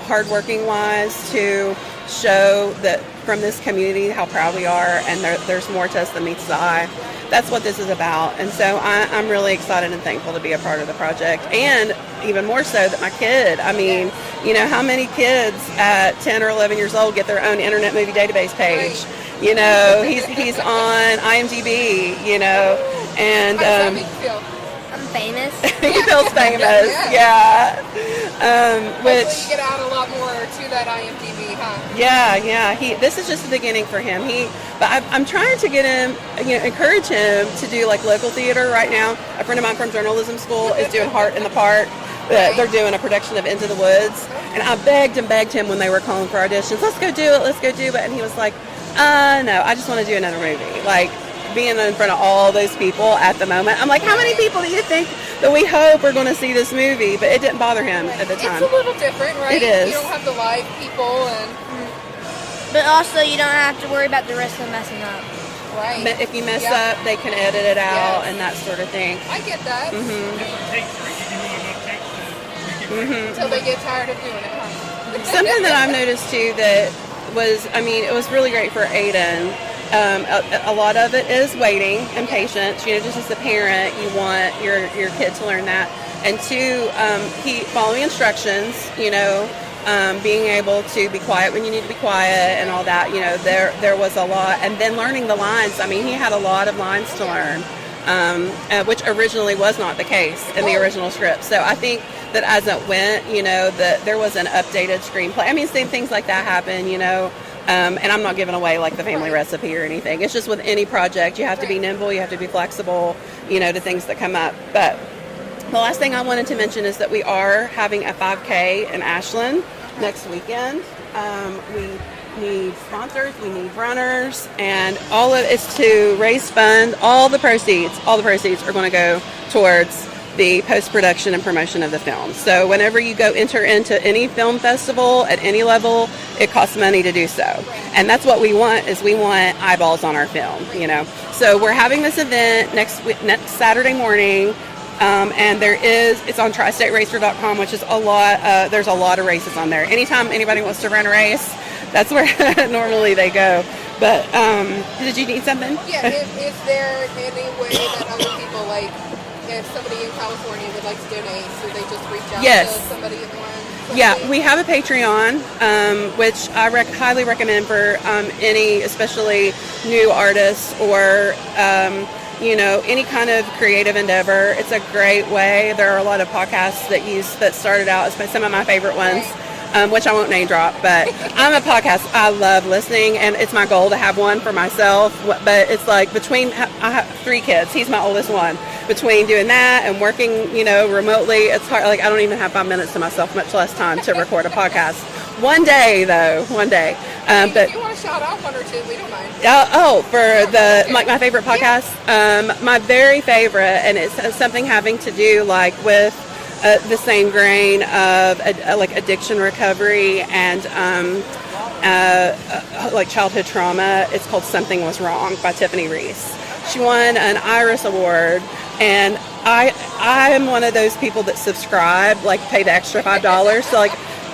hardworking wise, to show that from this community how proud we are, and there's more to us than meets the eye. That's what this is about. And so I'm really excited and thankful to be a part of the project, and even more so that my kid, how many kids at 10 or 11 years old get their own Internet Movie Database page? He's on IMDb, and how does that make you feel? I'm famous. He feels famous, yeah. Which you get out a lot more to that IMDb, huh? Yeah. This is just the beginning for him. But I'm trying to get him, encourage him to do like local theater right now. A friend of mine from journalism school is doing Heart in the Park. They're doing a production of Into the Woods, and I begged him when they were calling for auditions, let's go do it, and he was like, no, I just want to do another movie. Like, being in front of all those people at the moment, I'm like, how many people do you think that we hope are going to see this movie? But it didn't bother him at the time. It's a little different, right? It is. You don't have the live people, but also you don't have to worry about the risk of messing up. Right. If you mess up, they can edit it out and that sort of thing. I get that. Until they get tired of doing it, huh? Something that I've noticed too that was, it was really great for Aidan a lot of it is waiting and patience. Just as a parent, you want your kid to learn that. And two, following instructions, being able to be quiet when you need to be quiet and all that. There was a lot. And then learning the lines. I mean, he had a lot of lines to learn, which originally was not the case in the original script. So I think that as it went, that there was an updated screenplay. I mean, same things like that happen, and I'm not giving away like the family recipe or anything. It's just with any project, you have to be nimble, you have to be flexible, to things that come up. But the last thing I wanted to mention is that we are having a 5K in Ashland next weekend. We need sponsors, we need runners, and all of it's to raise funds. All the proceeds are going to go towards the post-production and promotion of the film. So whenever you go enter into any film festival at any level, it costs money to do so. And that's what we want, is we want eyeballs on our film, So we're having this event next Saturday morning. And it's on tristateracer.com, which is there's a lot of races on there. Anytime anybody wants to run a race, that's where normally they go. But did you need something? Yeah, is there any way that other people, like if somebody in California would like to donate, so they just reach out to somebody in one? Yeah, we have a Patreon, which I highly recommend for any, especially new artists or any kind of creative endeavor. It's a great way. There are a lot of podcasts that started out as some of my favorite ones, which I won't name drop, but I'm a podcast. I love listening, and it's my goal to have one for myself. But it's like I have 3 kids. He's my oldest one. Between doing that and working, remotely, it's hard. Like I don't even have 5 minutes to myself, much less time to record a podcast. One day. But if you want to shout out one or two, we don't mind. For my favorite podcast, my very favorite, and it's something having to do with the same grain of addiction recovery and childhood trauma. It's called Something Was Wrong by Tiffany Reese. She won an Iris Award, and I'm one of those people that subscribe, pay the extra $5. So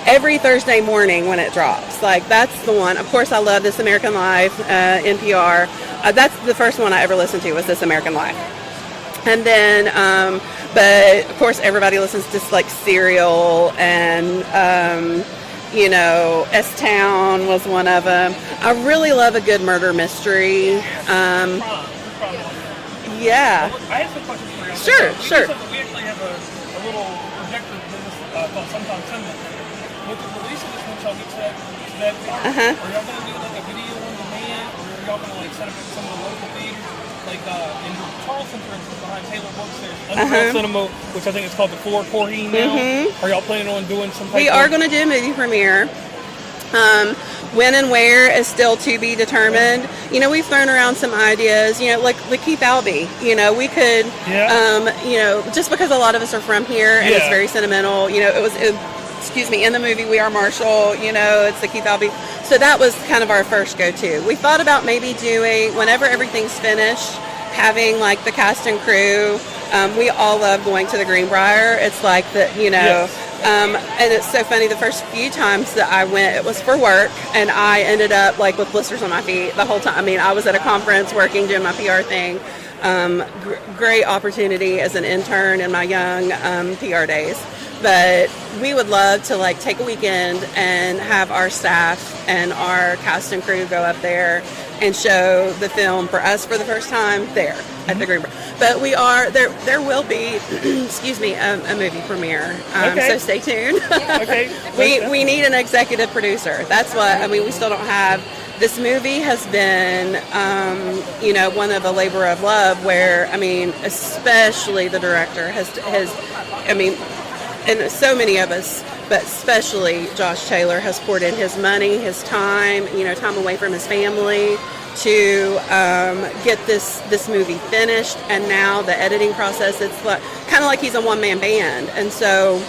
every Thursday morning when it drops, that's the one. Of course, I love This American Life, NPR. That's the first one I ever listened to, was This American Life. And then, but of course, everybody listens to Serial and, S-Town was one of them. I really love a good murder mystery. Yeah. I have some questions for you. Sure. We actually have a little projector business called Sometimes Cinema. With the release of this, once y'all get to that video, are y'all going to do a video on demand, or are y'all going to set up at some of the local theaters? In Charleston, for instance, behind Taylor Books, there's Underground Cinema, which I think is called the Ford Corrine now. Are y'all planning on doing some type We are going to do a movie premiere. When and where is still to be determined. We've thrown around some ideas, like Keith Albee. We could, just because a lot of us are from here and it's very sentimental, in the movie We Are Marshall, it's the Keith Albee. So that was kind of our first go-to. We thought about maybe doing, whenever everything's finished, having the cast and crew. We all love going to the Greenbrier. It's and it's so funny, the first few times that I went, it was for work, and I ended up with blisters on my feet the whole time. I mean, I was at a conference working, doing my PR thing. Great opportunity as an intern in my young PR days. But we would love to take a weekend and have our staff and our cast and crew go up there and show the film for us for the first time there at the Greenbrier. But there will be, a movie premiere. So stay tuned. We need an executive producer. That's what, we still don't have. This movie has been, one of a labor of love where, especially the director has, and so many of us, but especially Josh Taylor, has poured in his money, his time, time away from his family to get this movie finished. And now the editing process, it's kind of like he's a one-man band. And so,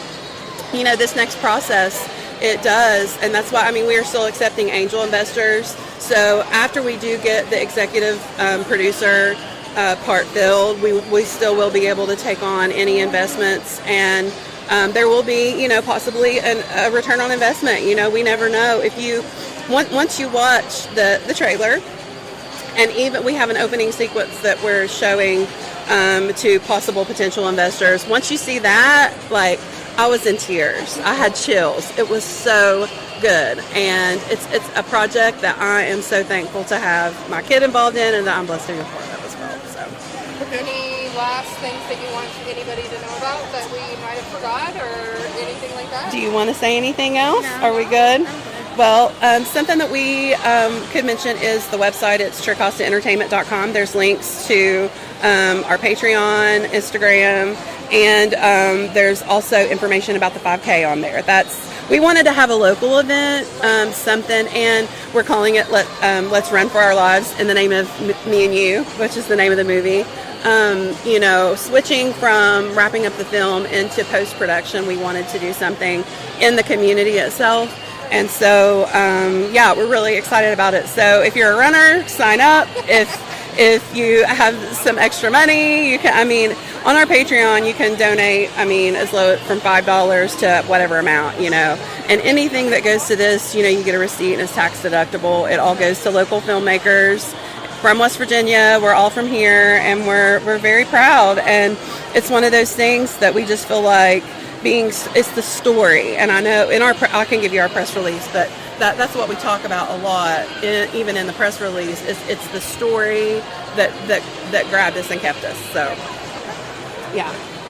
this next process, it does. And that's why, we are still accepting angel investors. So after we do get the executive producer part filled, we still will be able to take on any investments, and there will be, possibly a return on investment. We never know. If you once you watch the trailer And even we have an opening sequence that we're showing to possible potential investors. Once you see that, like, I was in tears. I had chills. It was so good, and it's a project that I am so thankful to have my kid involved in, and that I'm blessed to be a part of as well. So, any last things that you want anybody to know about that we might have forgot, or anything like that? do you want to say anything else? Are we good? Well, something that we could mention is the website. It's tricostaentertainment.com. There's links to our Patreon, Instagram, and there's also information about the 5K on there. We wanted to have a local event, something, and we're calling it Let's Run for Our Lives in the name of Me and You, which is the name of the movie. Switching from wrapping up the film into post-production, we wanted to do something in the community itself. And so, we're really excited about it. So if you're a runner, sign up. If you have some extra money, you can, on our Patreon, you can donate, as low from $5 to whatever amount, and anything that goes to this, you get a receipt and it's tax deductible. It all goes to local filmmakers from West Virginia. We're all from here, and we're very proud. And it's one of those things that we just feel like it's the story. And I know I can give you our press release, but that's what we talk about a lot, even in the press release. It's the story that grabbed us and kept us. So, yeah.